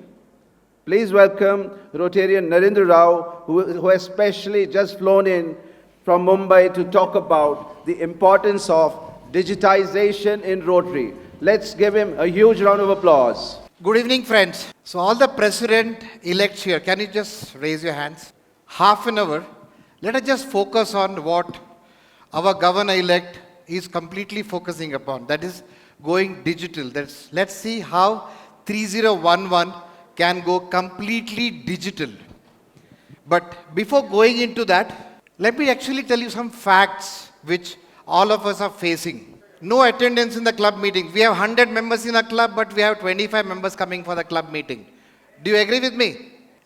Please welcome Rotarian Narendra Rao, who has specially just flown in from Mumbai to talk about the importance of digitization in Rotary. Let's give him a huge round of applause. Good evening, friends. So all the president-elects here, can you just raise your hands? Half an hour. Let us just focus on what our governor-elect is completely focusing upon. That is going digital. Let's see how 3011 can go completely digital. But before going into that, let me actually tell you some facts which all of us are facing. No attendance in the club meeting. We have 100 members in a club, but we have 25 members coming for the club meeting. Do you agree with me?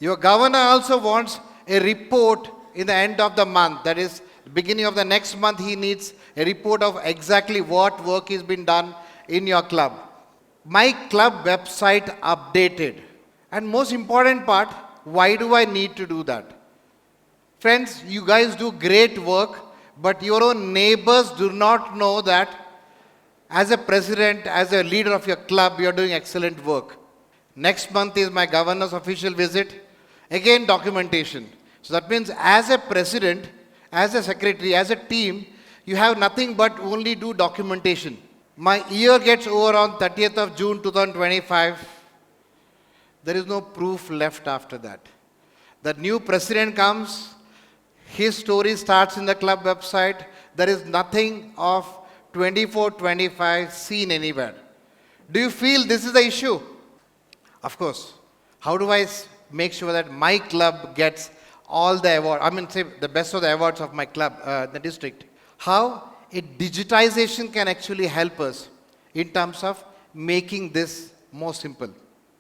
Your governor also wants a report in the end of the month. That is, beginning of the next month, he needs a report of exactly what work has been done in your club. My club website updated. And most important part, why do I need to do that? Friends, you guys do great work, but your own neighbors do not know that as a president, as a leader of your club, you are doing excellent work. Next month is my governor's official visit. Again, documentation. So that means as a president, as a secretary, as a team, you have nothing but only do documentation. My year gets over on 30th of June 2025. There is no proof left after that. The new president comes, his story starts in the club website. There is nothing of 24-25 seen anywhere. Do you feel this is the issue? Of course. How do I make sure that my club gets all the awards, say the best of the awards of my club, the district? How a digitization can actually help us in terms of making this more simple.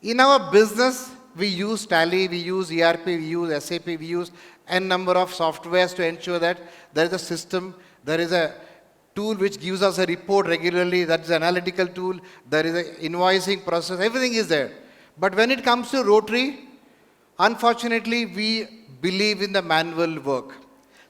In our business, we use Tally, we use ERP, we use SAP, we use n number of softwares to ensure that there is a system, there is a tool which gives us a report regularly, that is an analytical tool, there is an invoicing process, everything is there. But when it comes to Rotary, unfortunately, we believe in the manual work.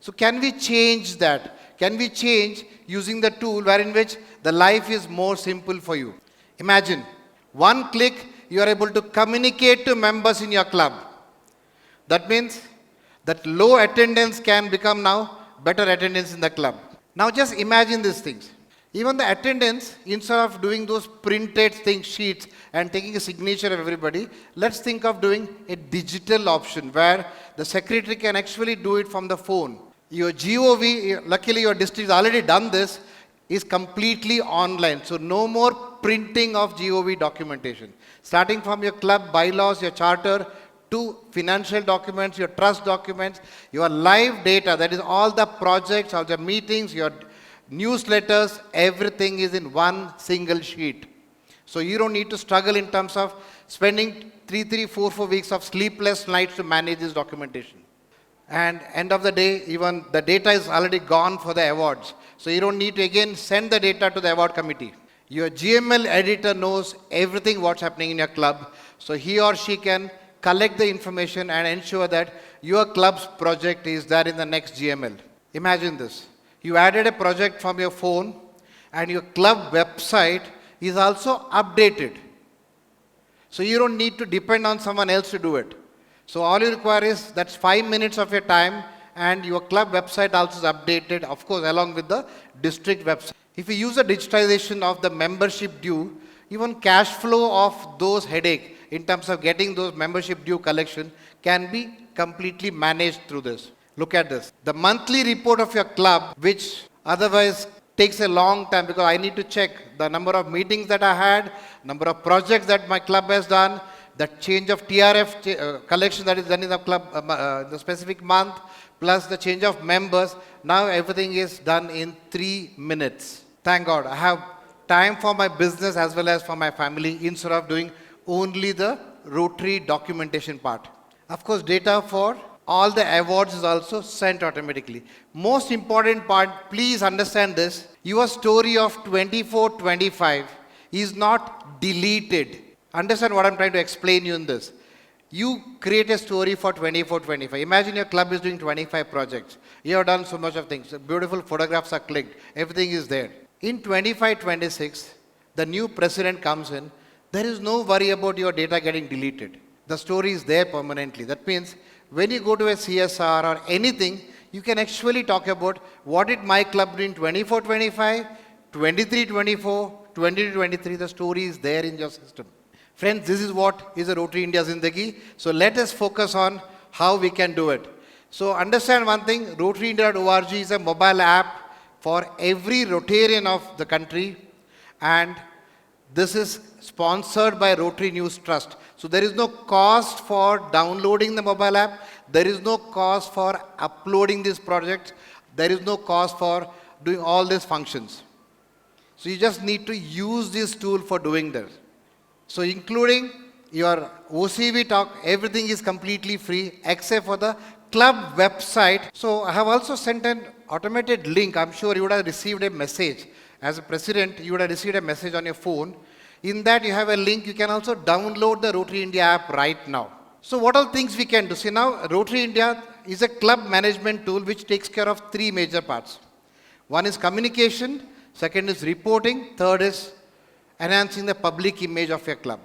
So can we change that? Can we change using the tool wherein which the life is more simple for you? Imagine, one click, you are able to communicate to members in your club. That means that low attendance can become now better attendance in the club. Now just imagine these things. Even the attendance, instead of doing those printed thing sheets and taking a signature of everybody, let's think of doing a digital option where the secretary can actually do it from the phone. Your GOV, luckily your district has already done this, is completely online. So no more printing of GOV documentation. Starting from your club bylaws, your charter, to financial documents, your trust documents, your live data, that is all the projects, all the meetings, your newsletters, everything is in one single sheet. So you don't need to struggle in terms of spending 4 weeks of sleepless nights to manage this documentation. And end of the day, even the data is already gone for the awards. So you don't need to again send the data to the award committee. Your GML editor knows everything what's happening in your club. So he or she can collect the information and ensure that your club's project is there in the next GML. Imagine this. You added a project from your phone and your club website is also updated. So you don't need to depend on someone else to do it. So all you require is that's 5 minutes of your time and your club website also is updated, of course, along with the district website. If you use a digitization of the membership due, even cash flow of those headache in terms of getting those membership due collection can be completely managed through this. Look at this. The monthly report of your club, which otherwise takes a long time because I need to check the number of meetings that I had, number of projects that my club has done, the change of TRF collection that is done in the club the specific month, plus the change of members. Now everything is done in 3 minutes. Thank God. I have time for my business as well as for my family instead of doing only the Rotary documentation part. Of course, data for all the awards is also sent automatically. Most important part, please understand this, your story of 24-25 is not deleted. Understand what I'm trying to explain you in this. You create a story for 24-25. Imagine your club is doing 25 projects. You have done so much of things. Beautiful photographs are clicked. Everything is there. In 25-26, the new president comes in. There is no worry about your data getting deleted. The story is there permanently. That means when you go to a CSR or anything, you can actually talk about what did my club do in 24-25, 23-24, 20-23. The story is there in your system. Friends, this is what is a Rotary India Zindagi. So let us focus on how we can do it. So understand one thing, rotaryindia.org is a mobile app for every Rotarian of the country, and this is sponsored by Rotary News Trust. So there is no cost for downloading the mobile app. There is no cost for uploading these projects. There is no cost for doing all these functions. So you just need to use this tool for doing this. So including your OCV talk, everything is completely free except for the club website. So I have also sent an automated link. I'm sure you would have received a message. As a president, you would have received a message on your phone. In that you have a link. You can also download the Rotary India app right now. So what all things we can do? See, now Rotary India is a club management tool which takes care of 3 major parts. One is communication, second is reporting, third is enhancing the public image of your club.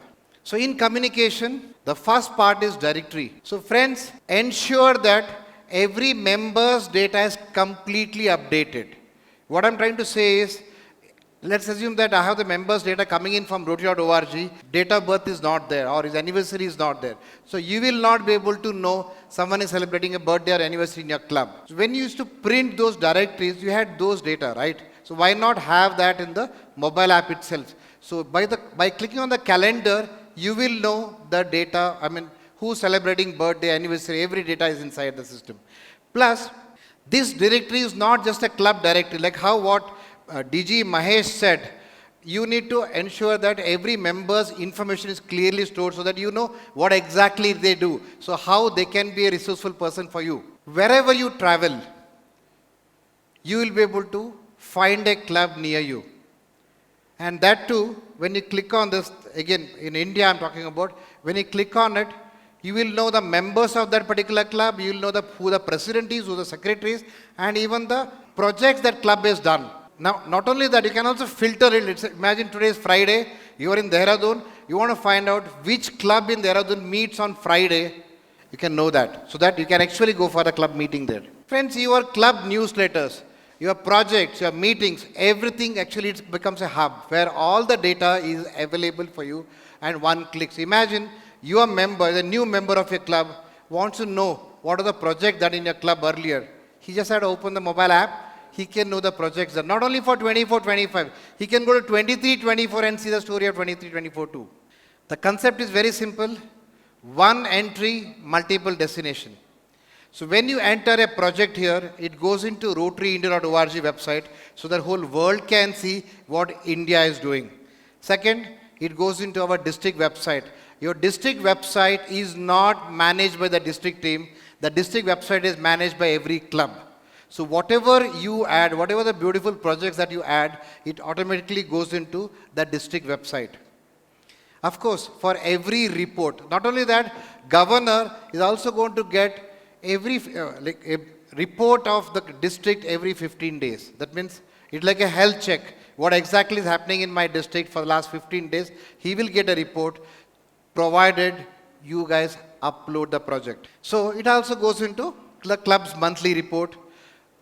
So in communication, the first part is directory. So friends, ensure that every member's data is completely updated. What I'm trying to say is, let's assume that I have the members' data coming in from Rotary.org, date of birth is not there or his anniversary is not there. So you will not be able to know someone is celebrating a birthday or anniversary in your club. So when you used to print those directories, you had those data, right? So why not have that in the mobile app itself? So by clicking on the calendar, you will know the data, who's celebrating birthday, anniversary, every data is inside the system. Plus, this directory is not just a club directory, like how what DG Mahesh said, you need to ensure that every member's information is clearly stored so that you know what exactly they do. So how they can be a resourceful person for you. Wherever you travel, you will be able to find a club near you. And that too, when you click on this, again, in India I'm talking about, when you click on it, you will know the members of that particular club, you will know who the president is, who the secretary is, and even the projects that club has done. Now, not only that, you can also filter it. Imagine today is Friday, you are in Dehradun, you want to find out which club in Dehradun meets on Friday, you can know that. So that you can actually go for the club meeting there. Friends, your club newsletters. your projects, your meetings, everything actually it becomes a hub where all the data is available for you and one click. So imagine your member, the new member of your club, wants to know what are the projects that in your club earlier. He just had to open the mobile app. He can know the projects that not only for 24-25, he can go to 23-24 and see the story of 23-24 too. The concept is very simple. One entry, multiple destination. So when you enter a project here, it goes into rotaryindia.org website so the whole world can see what India is doing. Second, it goes into our district website. Your district website is not managed by the district team. The district website is managed by every club. So whatever you add, whatever the beautiful projects that you add, it automatically goes into the district website. Of course, for every report, not only that, governor is also going to get every like a report of the district every 15 days. That means it's like a health check. What exactly is happening in my district for the last 15 days, he will get a report provided you guys upload the project. So it also goes into the club's monthly report,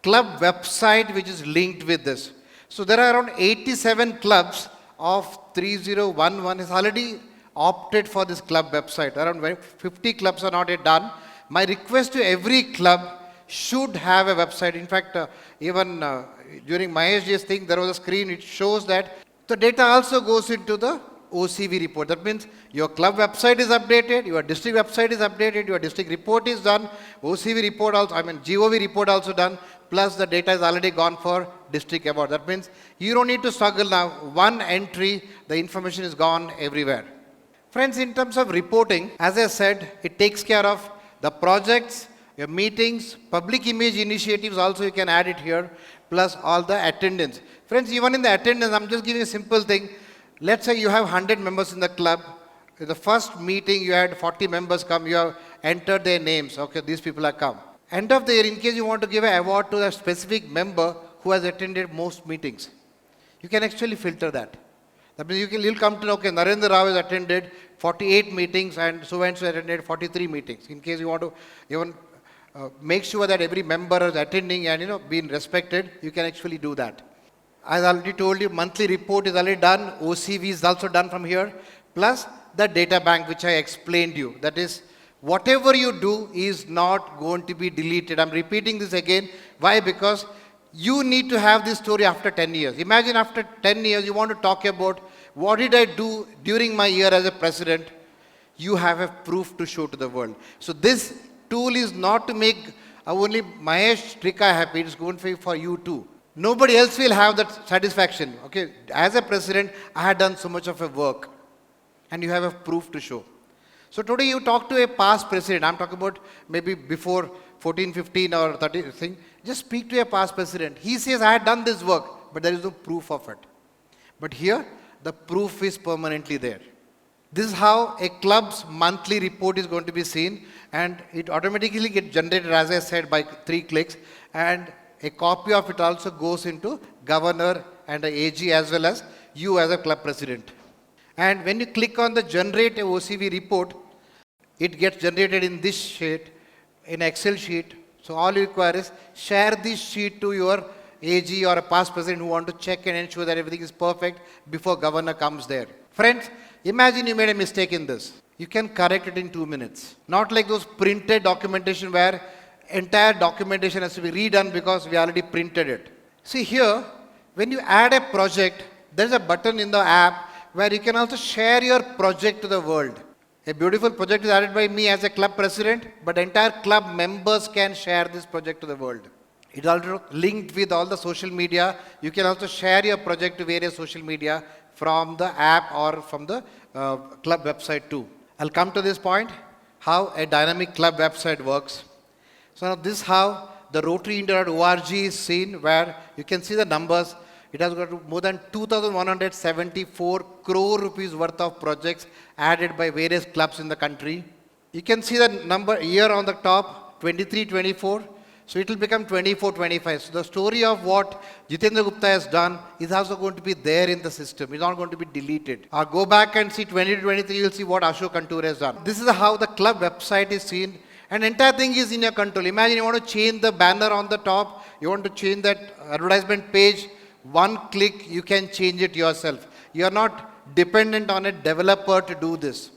club website which is linked with this. So there are around 87 clubs of 3011 has already opted for this club website. Around 50 clubs are not yet done. My request to every club should have a website. In fact, even during Mahesh's thing, there was a screen. It shows that the data also goes into the OCV report. That means your club website is updated, your district website is updated, your district report is done, OCV report also, GOV report also done, plus the data is already gone for district award. That means you don't need to struggle now. One entry, the information is gone everywhere. Friends, in terms of reporting, as I said, it takes care of the projects, your meetings, public image initiatives also you can add it here, plus all the attendance. Friends, even in the attendance, I'm just giving a simple thing. Let's say you have 100 members in the club. In the first meeting, you had 40 members come. You have entered their names. Okay, these people are come. End of the year, in case you want to give an award to a specific member who has attended most meetings, you can actually filter that. That means you'll come to know, okay, Narendra Rao has attended 48 meetings and so attended 43 meetings. In case you want to even make sure that every member is attending and being respected, you can actually do that. As I already told you, monthly report is already done. OCV is also done from here. Plus the data bank which I explained you. That is, whatever you do is not going to be deleted. I'm repeating this again. Why? Because you need to have this story after 10 years. Imagine after 10 years, you want to talk about what did I do during my year as a president. You have a proof to show to the world. So this tool is not to make only Mahesh, Trikha happy. It's going for you too. Nobody else will have that satisfaction. Okay, as a president, I had done so much of a work. And you have a proof to show. So today you talk to a past president. I'm talking about maybe before 14, 15 or 30 thing. Just speak to a past president. He says, I had done this work, but there is no proof of it. But here, the proof is permanently there. This is how a club's monthly report is going to be seen, and it automatically gets generated, as I said, by 3 clicks, and a copy of it also goes into governor and the AG as well as you as a club president. And when you click on the generate a OCV report, it gets generated in this sheet, in Excel sheet. So all you require is share this sheet to your AG or a past president who want to check and ensure that everything is perfect before governor comes there. Friends, imagine you made a mistake in this. You can correct it in 2 minutes. Not like those printed documentation where entire documentation has to be redone because we already printed it. See here, when you add a project, there's a button in the app where you can also share your project to the world. A beautiful project is added by me as a club president, but entire club members can share this project to the world. It's also linked with all the social media. You can also share your project to various social media from the app or from the club website too. I'll come to this point, how a dynamic club website works. So now this is how the rotaryindia.org is seen, where you can see the numbers. It has got more than 2,174 crore rupees worth of projects added by various clubs in the country. You can see the number year on the top, 23-24. So it will become 24-25. So the story of what Jitendra Gupta has done is also going to be there in the system. It's not going to be deleted. Or go back and see 20-23, you'll see what Ashok Kantur has done. This is how the club website is seen. And entire thing is in your control. Imagine you want to change the banner on the top, you want to change that advertisement page, one click you can change it yourself. You are not dependent on a developer to do this.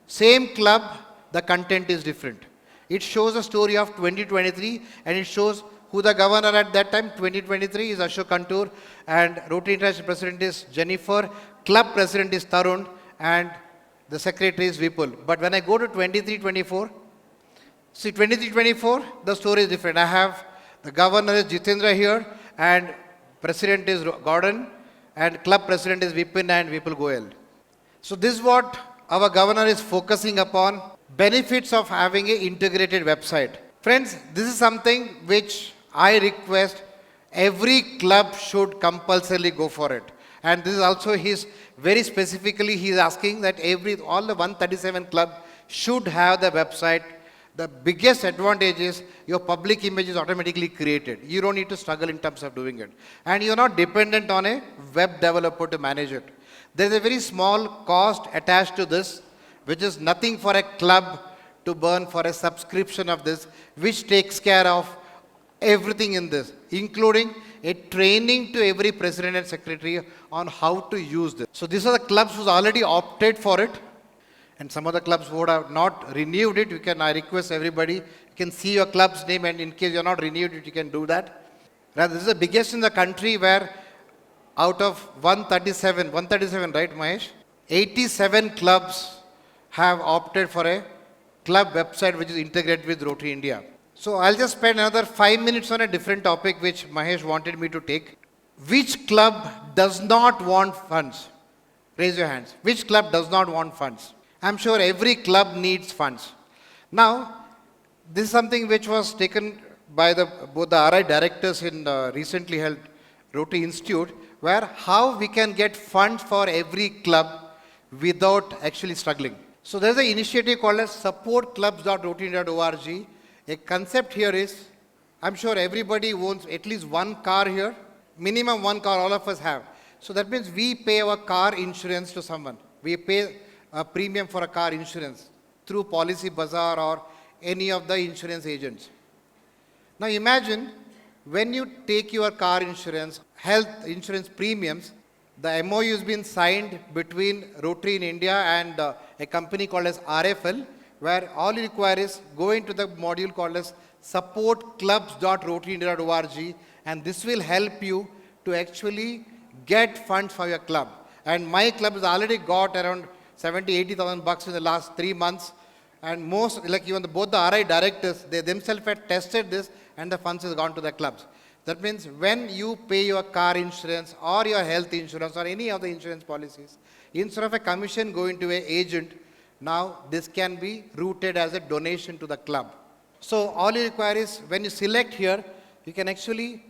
Same club, the content is different. It shows a story of 2023 and it shows who the governor at that time, 2023, is Ashok Kantur, and Rotary International President is Jennifer, Club President is Tarun, and the Secretary is Vipul. But when I go to 23-24, see 23-24, the story is different. I have the governor is Jitendra here, and President is Gordon, and Club President is Vipin and Vipul Goyal. So this is what our governor is focusing upon, benefits of having an integrated website. Friends, this is something which I request every club should compulsorily go for it. And this is also his, very specifically he is asking that all the 137 club should have the website. The biggest advantage is your public image is automatically created. You don't need to struggle in terms of doing it. And you're not dependent on a web developer to manage it. There's a very small cost attached to this, which is nothing for a club to burn for a subscription of this, which takes care of everything in this, including a training to every president and secretary on how to use this. So these are the clubs who's already opted for it. And some of the clubs who would have not renewed it, I request everybody, you can see your club's name, and in case you're not renewed it, you can do that. Now, this is the biggest in the country, where out of 137, right Mahesh? 87 clubs have opted for a club website which is integrated with Rotary India. So I'll just spend another 5 minutes on a different topic which Mahesh wanted me to take. Which club does not want funds? Raise your hands. Which club does not want funds? I'm sure every club needs funds. Now, this is something which was taken by both the RI directors in the recently held Rotary Institute, where how we can get funds for every club without actually struggling. So there's an initiative called as supportclubs.rotary.org. A concept here is, I'm sure everybody owns at least one car here, minimum one car all of us have. So that means we pay our car insurance to someone. We pay a premium for a car insurance through Policy Bazaar or any of the insurance agents. Now imagine when you take your car insurance, health insurance premiums, the MOU has been signed between Rotary in India and a company called as RFL, where all you require is go into the module called as supportclubs.rotary.org, and this will help you to actually get funds for your club. And my club has already got around 70,000-80,000 bucks in the last 3 months, and most, like even both the RI directors, they themselves had tested this, and the funds has gone to the clubs. That means when you pay your car insurance or your health insurance or any of the insurance policies, instead of a commission going to an agent, now this can be routed as a donation to the club. So all you require is, when you select here, you can actually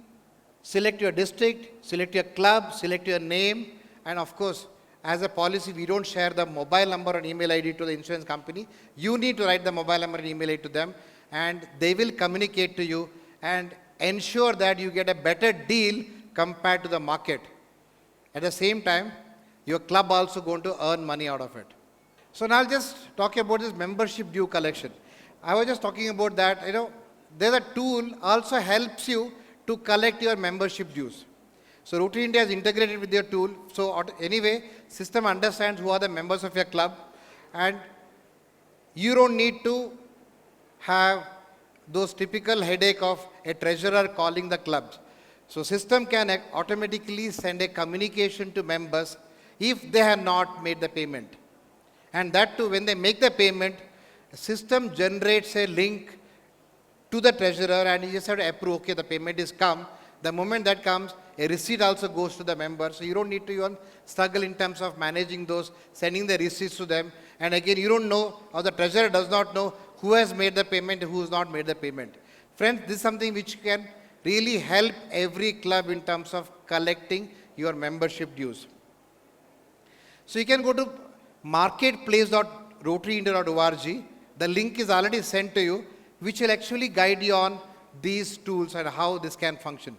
select your district, select your club, select your name, and of course, as a policy, we don't share the mobile number or email ID to the insurance company. You need to write the mobile number and email ID to them, and they will communicate to you and ensure that you get a better deal compared to the market. At the same time, your club also going to earn money out of it. So now I'll just talk about this membership due collection. I was just talking about that, there's a tool also helps you to collect your membership dues. So Rotary India is integrated with their tool. So anyway, system understands who are the members of your club, and you don't need to have those typical headache of a treasurer calling the clubs. So system can automatically send a communication to members if they have not made the payment. And that too, when they make the payment, the system generates a link to the treasurer, and you just have to approve, okay, the payment is come. The moment that comes, a receipt also goes to the member. So you don't need to even struggle in terms of managing those, sending the receipts to them. And again, you don't know, or the treasurer does not know who has made the payment and who has not made the payment. Friends, this is something which can really help every club in terms of collecting your membership dues. So you can go to marketplace.rotaryindia.org. The link is already sent to you, which will actually guide you on these tools and how this can function.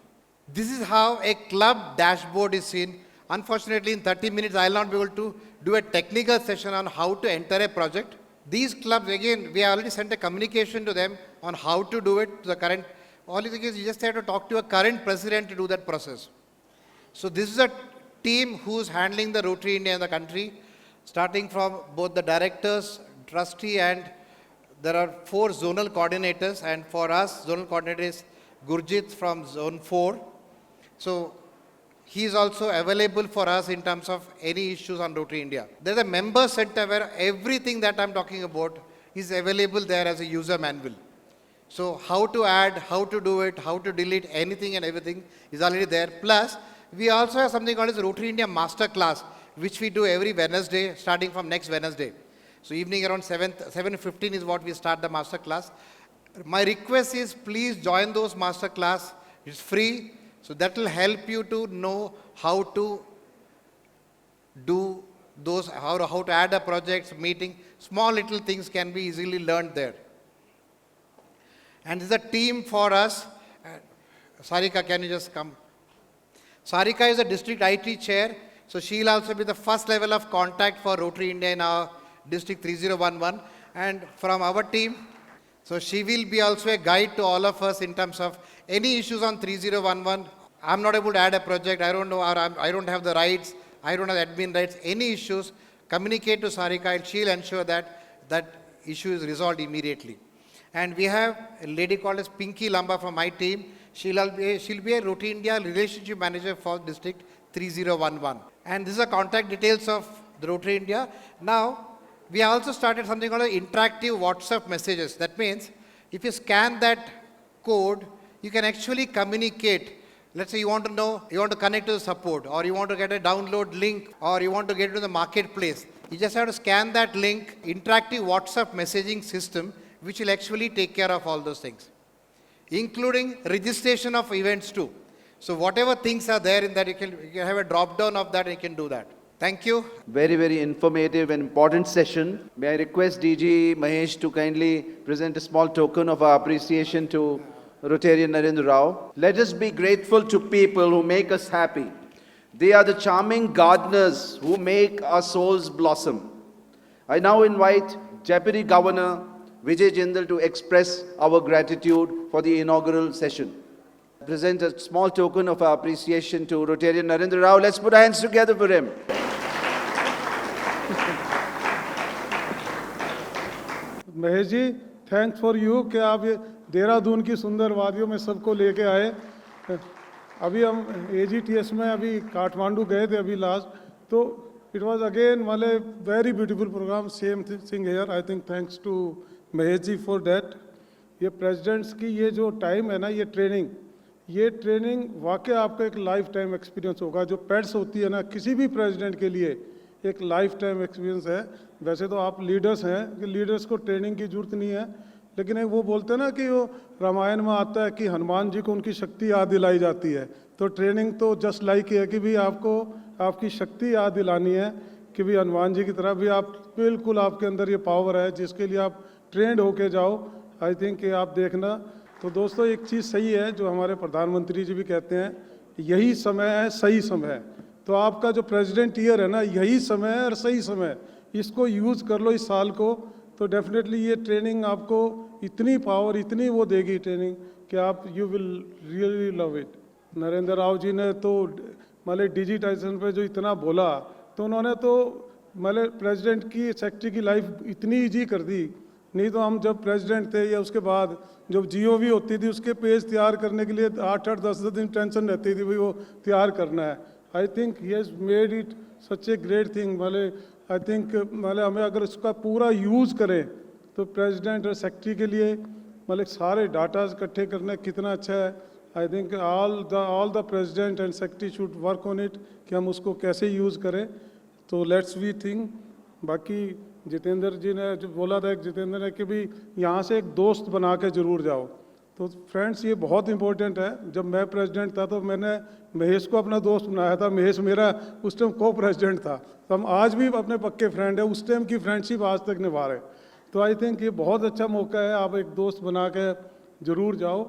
This is how a club dashboard is seen. Unfortunately, in 30 minutes, I will not be able to do a technical session on how to enter a project. These clubs, again, we already sent a communication to them on how to do it, to the current, all you think is you just have to talk to a current president to do that process. So this is a team who's handling the Rotary India in the country, starting from both the directors, trustee, and there are 4 zonal coordinators, and for us, zonal coordinator is Gurjit from Zone 4. So he is also available for us in terms of any issues on Rotary India. There's a member center where everything that I'm talking about is available there as a user manual. So how to add, how to do it, how to delete anything and everything is already there. Plus, we also have something called as Rotary India Master Class, which we do every Wednesday, starting from next Wednesday. So evening around 7:15 is what we start the master class. My request is please join those master class. It's free. So that will help you to know how to do those, how to add a project, meeting. Small little things can be easily learned there. And there's a team for us. Sarika, can you just come? Sarika is a district IT chair. So she'll also be the first level of contact for Rotary India in our district 3011. And from our team, so she will be also a guide to all of us in terms of any issues on 3011. I'm not able to add a project, I don't know, or I don't have the rights, I don't have admin rights, any issues, communicate to Sarika and she'll ensure that that issue is resolved immediately. And we have a lady called as Pinky Lamba from my team. She'll be a Rotary India relationship manager for district 3011. And this is the contact details of the Rotary India. Now, we also started something called interactive WhatsApp messages. That means if you scan that code, you can actually communicate. Let's say you want to know, you want to connect to the support, or you want to get a download link, or you want to get to the marketplace. You just have to scan that link, interactive WhatsApp messaging system, which will actually take care of all those things, including registration of events too. So whatever things are there in that, you can have a drop down of that and you can do that. Thank you. Very, very informative and important session. May I request DG Mahesh to kindly present a small token of our appreciation to Rotarian Narendra Rao. Let us be grateful to people who make us happy. They are the charming gardeners who make our souls blossom. I now invite Deputy Governor Vijay Jindal to express our gratitude for the inaugural session. Present a small token of our appreciation to Rotarian Narendra Rao. Let's put our hands together for him. Mahesh ji, thanks for you कि आप ये देहरादून की सुंदर वादियों में सबको लेके आए. अभी हम AGTS में अभी काठमांडू गए थे अभी लास्ट, तो इट वाज अगेन वाले very beautiful programme. Same thing here. I think thanks to Mahesh ji for that. ये प्रेसिडेंट्स की ये जो टाइम है ना, ये ट्रेनिंग वाकई आपका एक लाइफ टाइम एक्सपीरियंस होगा. जो पेड्स होती है ना, किसी भी प्रेसिडेंट के लिए एक लाइफ टाइम एक्सपीरियंस है. वैसे तो आप लीडर्स हैं कि लीडर्स को ट्रेनिंग की ज़रूरत नहीं है, लेकिन एक वो बोलते हैं ना कि वो रामायण में आता है कि हनुमान जी को उनकी शक्ति याद दिलाई जाती है. तो ट्रेनिंग तो जस्ट लाइक है कि भी आपको आपकी शक्ति याद दिलानी है कि भी हनुमान जी की तरह भी आप बिल्कुल आपके अंदर ये पावर है जिसके लिए आप ट्रेंड होके जाओ. आई थिंक कि आप देखना. तो दोस्तों, एक चीज़ सही है जो हमारे प्रधानमंत्री जी भी कहते हैं, यही समय है, सही समय है. तो आपका जो प्रेसिडेंट ईयर है ना, यही समय है और सही समय है. इसको यूज़ कर लो इस साल को, तो डेफिनेटली ये ट्रेनिंग आपको इतनी पावर, इतनी वो देगी ट्रेनिंग कि आप you will really love it. Narendra Rao ji ने तो मतलब डिजिटाइजेशन पे जो इतना बोला, तो उन्होंने तो मतलब प्रेसिडेंट की सेक्रेटरी की लाइफ इतनी ईजी कर दी. नहीं तो हम जब प्रेसिडेंट थे या उसके बाद जब GOV होती थी, उसके पेज तैयार करने के लिए 8-8, 10-10 दिन टेंशन रहती थी भाई वो तैयार करना है. I think he has made it such a great thing. मतलब आई थिंक मतलब हमें अगर इसका पूरा यूज़ करें तो प्रेसिडेंट और सेक्रेटरी के लिए मतलब सारे डाटा इकट्ठे करना कितना अच्छा है. I think all the president and secretary should work on it कि हम उसको कैसे यूज़ करें. तो लेट्स वी थिंक. बाकी जितेंद्र जी ने जो बोला था, जितेंद्र ने कि भी यहाँ से एक दोस्त बना के ज़रूर जाओ. तो फ्रेंड्स, ये बहुत इंपॉर्टेंट है. जब मैं प्रेसिडेंट था तो मैंने महेश को अपना दोस्त बनाया था. महेश मेरा उस टाइम को प्रेसिडेंट था. तो हम आज भी अपने पक्के फ्रेंड हैं. उस टाइम की फ्रेंडशिप आज तक निभा रहे. तो आई थिंक ये बहुत अच्छा मौका है. आप एक दोस्त बना के ज़रूर जाओ,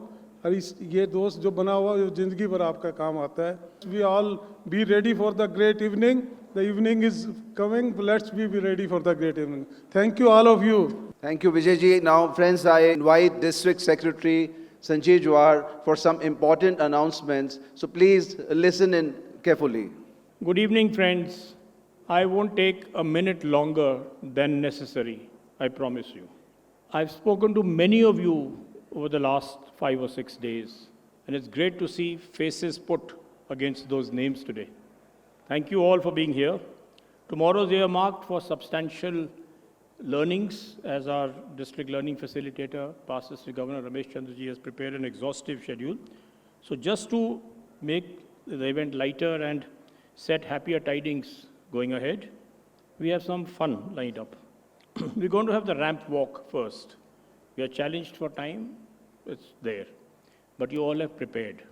और ये दोस्त जो बना हुआ जो ज़िंदगी भर आपका काम आता है. We all be ready for the great evening. The evening is coming. Let's be ready for the great evening. Thank you, all of you. Thank you, Vijayji. Now, friends, I invite District Secretary Sanjay Jawar for some important announcements. So please listen in carefully. Good evening, friends. I won't take a minute longer than necessary, I promise you. I've spoken to many of you over the last 5 or 6 days, and it's great to see faces put against those names today. Thank you all for being here. Tomorrow's earmarked for substantial learnings, as our district learning facilitator, past District Governor Ramesh Chandraji, has prepared an exhaustive schedule. So just to make the event lighter and set happier tidings going ahead, we have some fun lined up. We're going to have the ramp walk first. We are challenged for time, it's there. But you all have prepared.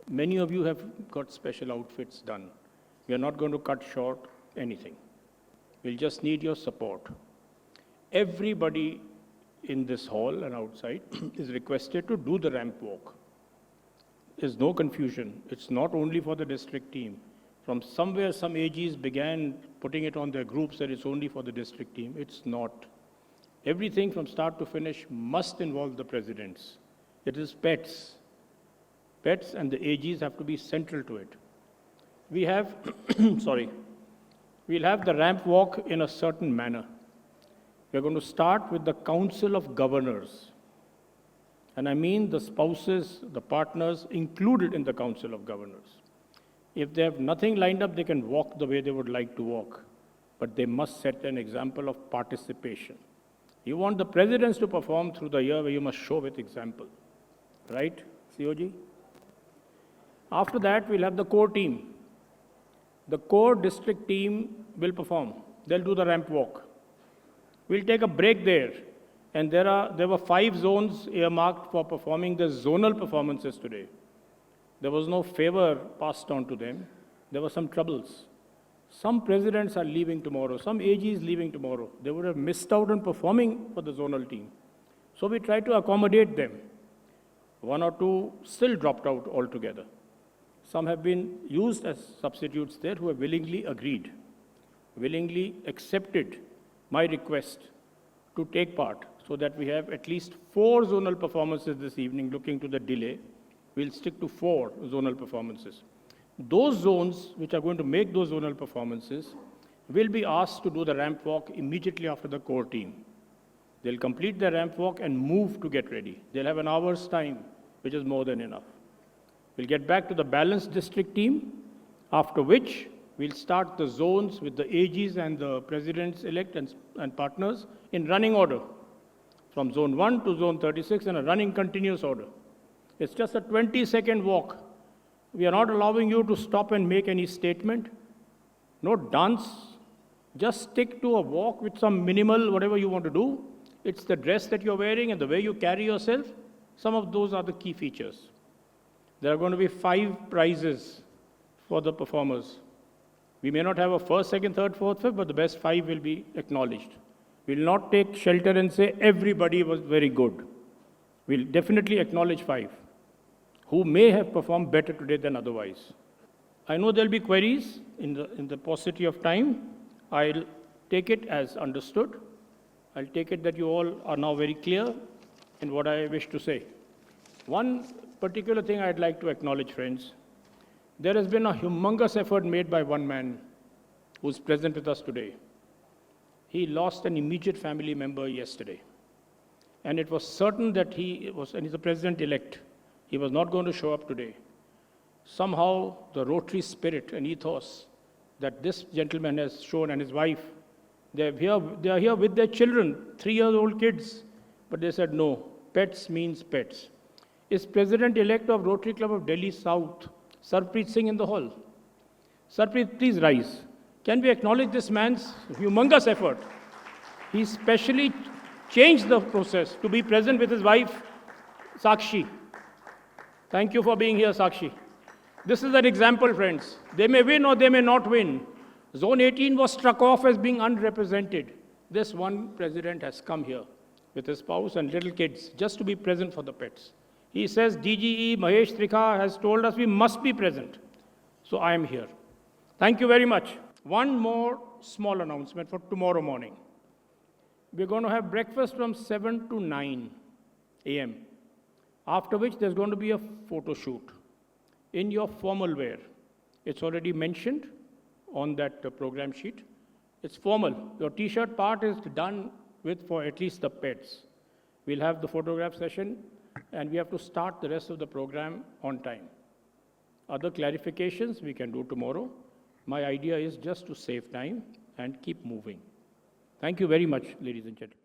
Many of you have got special outfits done. We are not going to cut short anything. We'll just need your support. Everybody in this hall and outside is requested to do the ramp walk. There's no confusion. It's not only for the district team. From somewhere, some AGs began putting it on their groups that it's only for the district team. It's not. Everything from start to finish must involve the presidents. It is pets. Pets and the AGs have to be central to it. We have, we'll have the ramp walk in a certain manner. We're going to start with the Council of Governors. And I mean the spouses, the partners included in the Council of Governors. If they have nothing lined up, they can walk the way they would like to walk. But they must set an example of participation. You want the presidents to perform through the year where you must show with example. Right, COG? After that, we'll have the core team. The core district team will perform. They'll do the ramp walk. We'll take a break there. And there were 5 zones earmarked for performing the zonal performances today. There was no favor passed on to them. There were some troubles. Some presidents are leaving tomorrow. Some AG is leaving tomorrow. They would have missed out on performing for the zonal team. So we tried to accommodate them. 1 or 2 still dropped out altogether. Some have been used as substitutes there who have willingly agreed, willingly accepted my request to take part so that we have at least 4 zonal performances this evening. Looking to the delay, we'll stick to 4 zonal performances. Those zones which are going to make those zonal performances will be asked to do the ramp walk immediately after the core team. They'll complete their ramp walk and move to get ready. They'll have an hour's time, which is more than enough. We'll get back to the balanced district team, after which we'll start the zones with the AGs and the presidents-elect and partners in running order, from zone 1 to zone 36 in a running continuous order. It's just a 20-second walk. We are not allowing you to stop and make any statement. No dance. Just stick to a walk with some minimal, whatever you want to do. It's the dress that you're wearing and the way you carry yourself. Some of those are the key features. There are going to be 5 prizes for the performers. We may not have a first, second, third, fourth, fifth, but the best 5 will be acknowledged. We'll not take shelter and say everybody was very good. We'll definitely acknowledge 5 who may have performed better today than otherwise. I know there'll be queries in the paucity of time. I'll take it as understood. I'll take it that you all are now very clear in what I wish to say. One particular thing I'd like to acknowledge, friends. There has been a humongous effort made by one man who's present with us today. He lost an immediate family member yesterday. And it was certain that and he's the president-elect, he was not going to show up today. Somehow, the Rotary spirit and ethos that this gentleman has shown and his wife, they are here with their children, 3-year-old kids, but they said no, pets means pets. Is President-elect of Rotary Club of Delhi South, Sarpreet Singh, in the hall? Sarpreet, please rise. Can we acknowledge this man's humongous effort? He specially changed the process to be present with his wife, Sakshi. Thank you for being here, Sakshi. This is an example, friends. They may win or they may not win. Zone 18 was struck off as being unrepresented. This one president has come here with his spouse and little kids just to be present for the pets. He says DGE Mahesh Trikha has told us we must be present. So I am here. Thank you very much. One more small announcement for tomorrow morning. We're going to have breakfast from 7 to 9 a.m., after which there's going to be a photo shoot in your formal wear. It's already mentioned on that program sheet. It's formal. Your t-shirt part is done with for at least the pets. We'll have the photograph session and we have to start the rest of the program on time. Other clarifications we can do tomorrow. My idea is just to save time and keep moving. Thank you very much, ladies and gentlemen.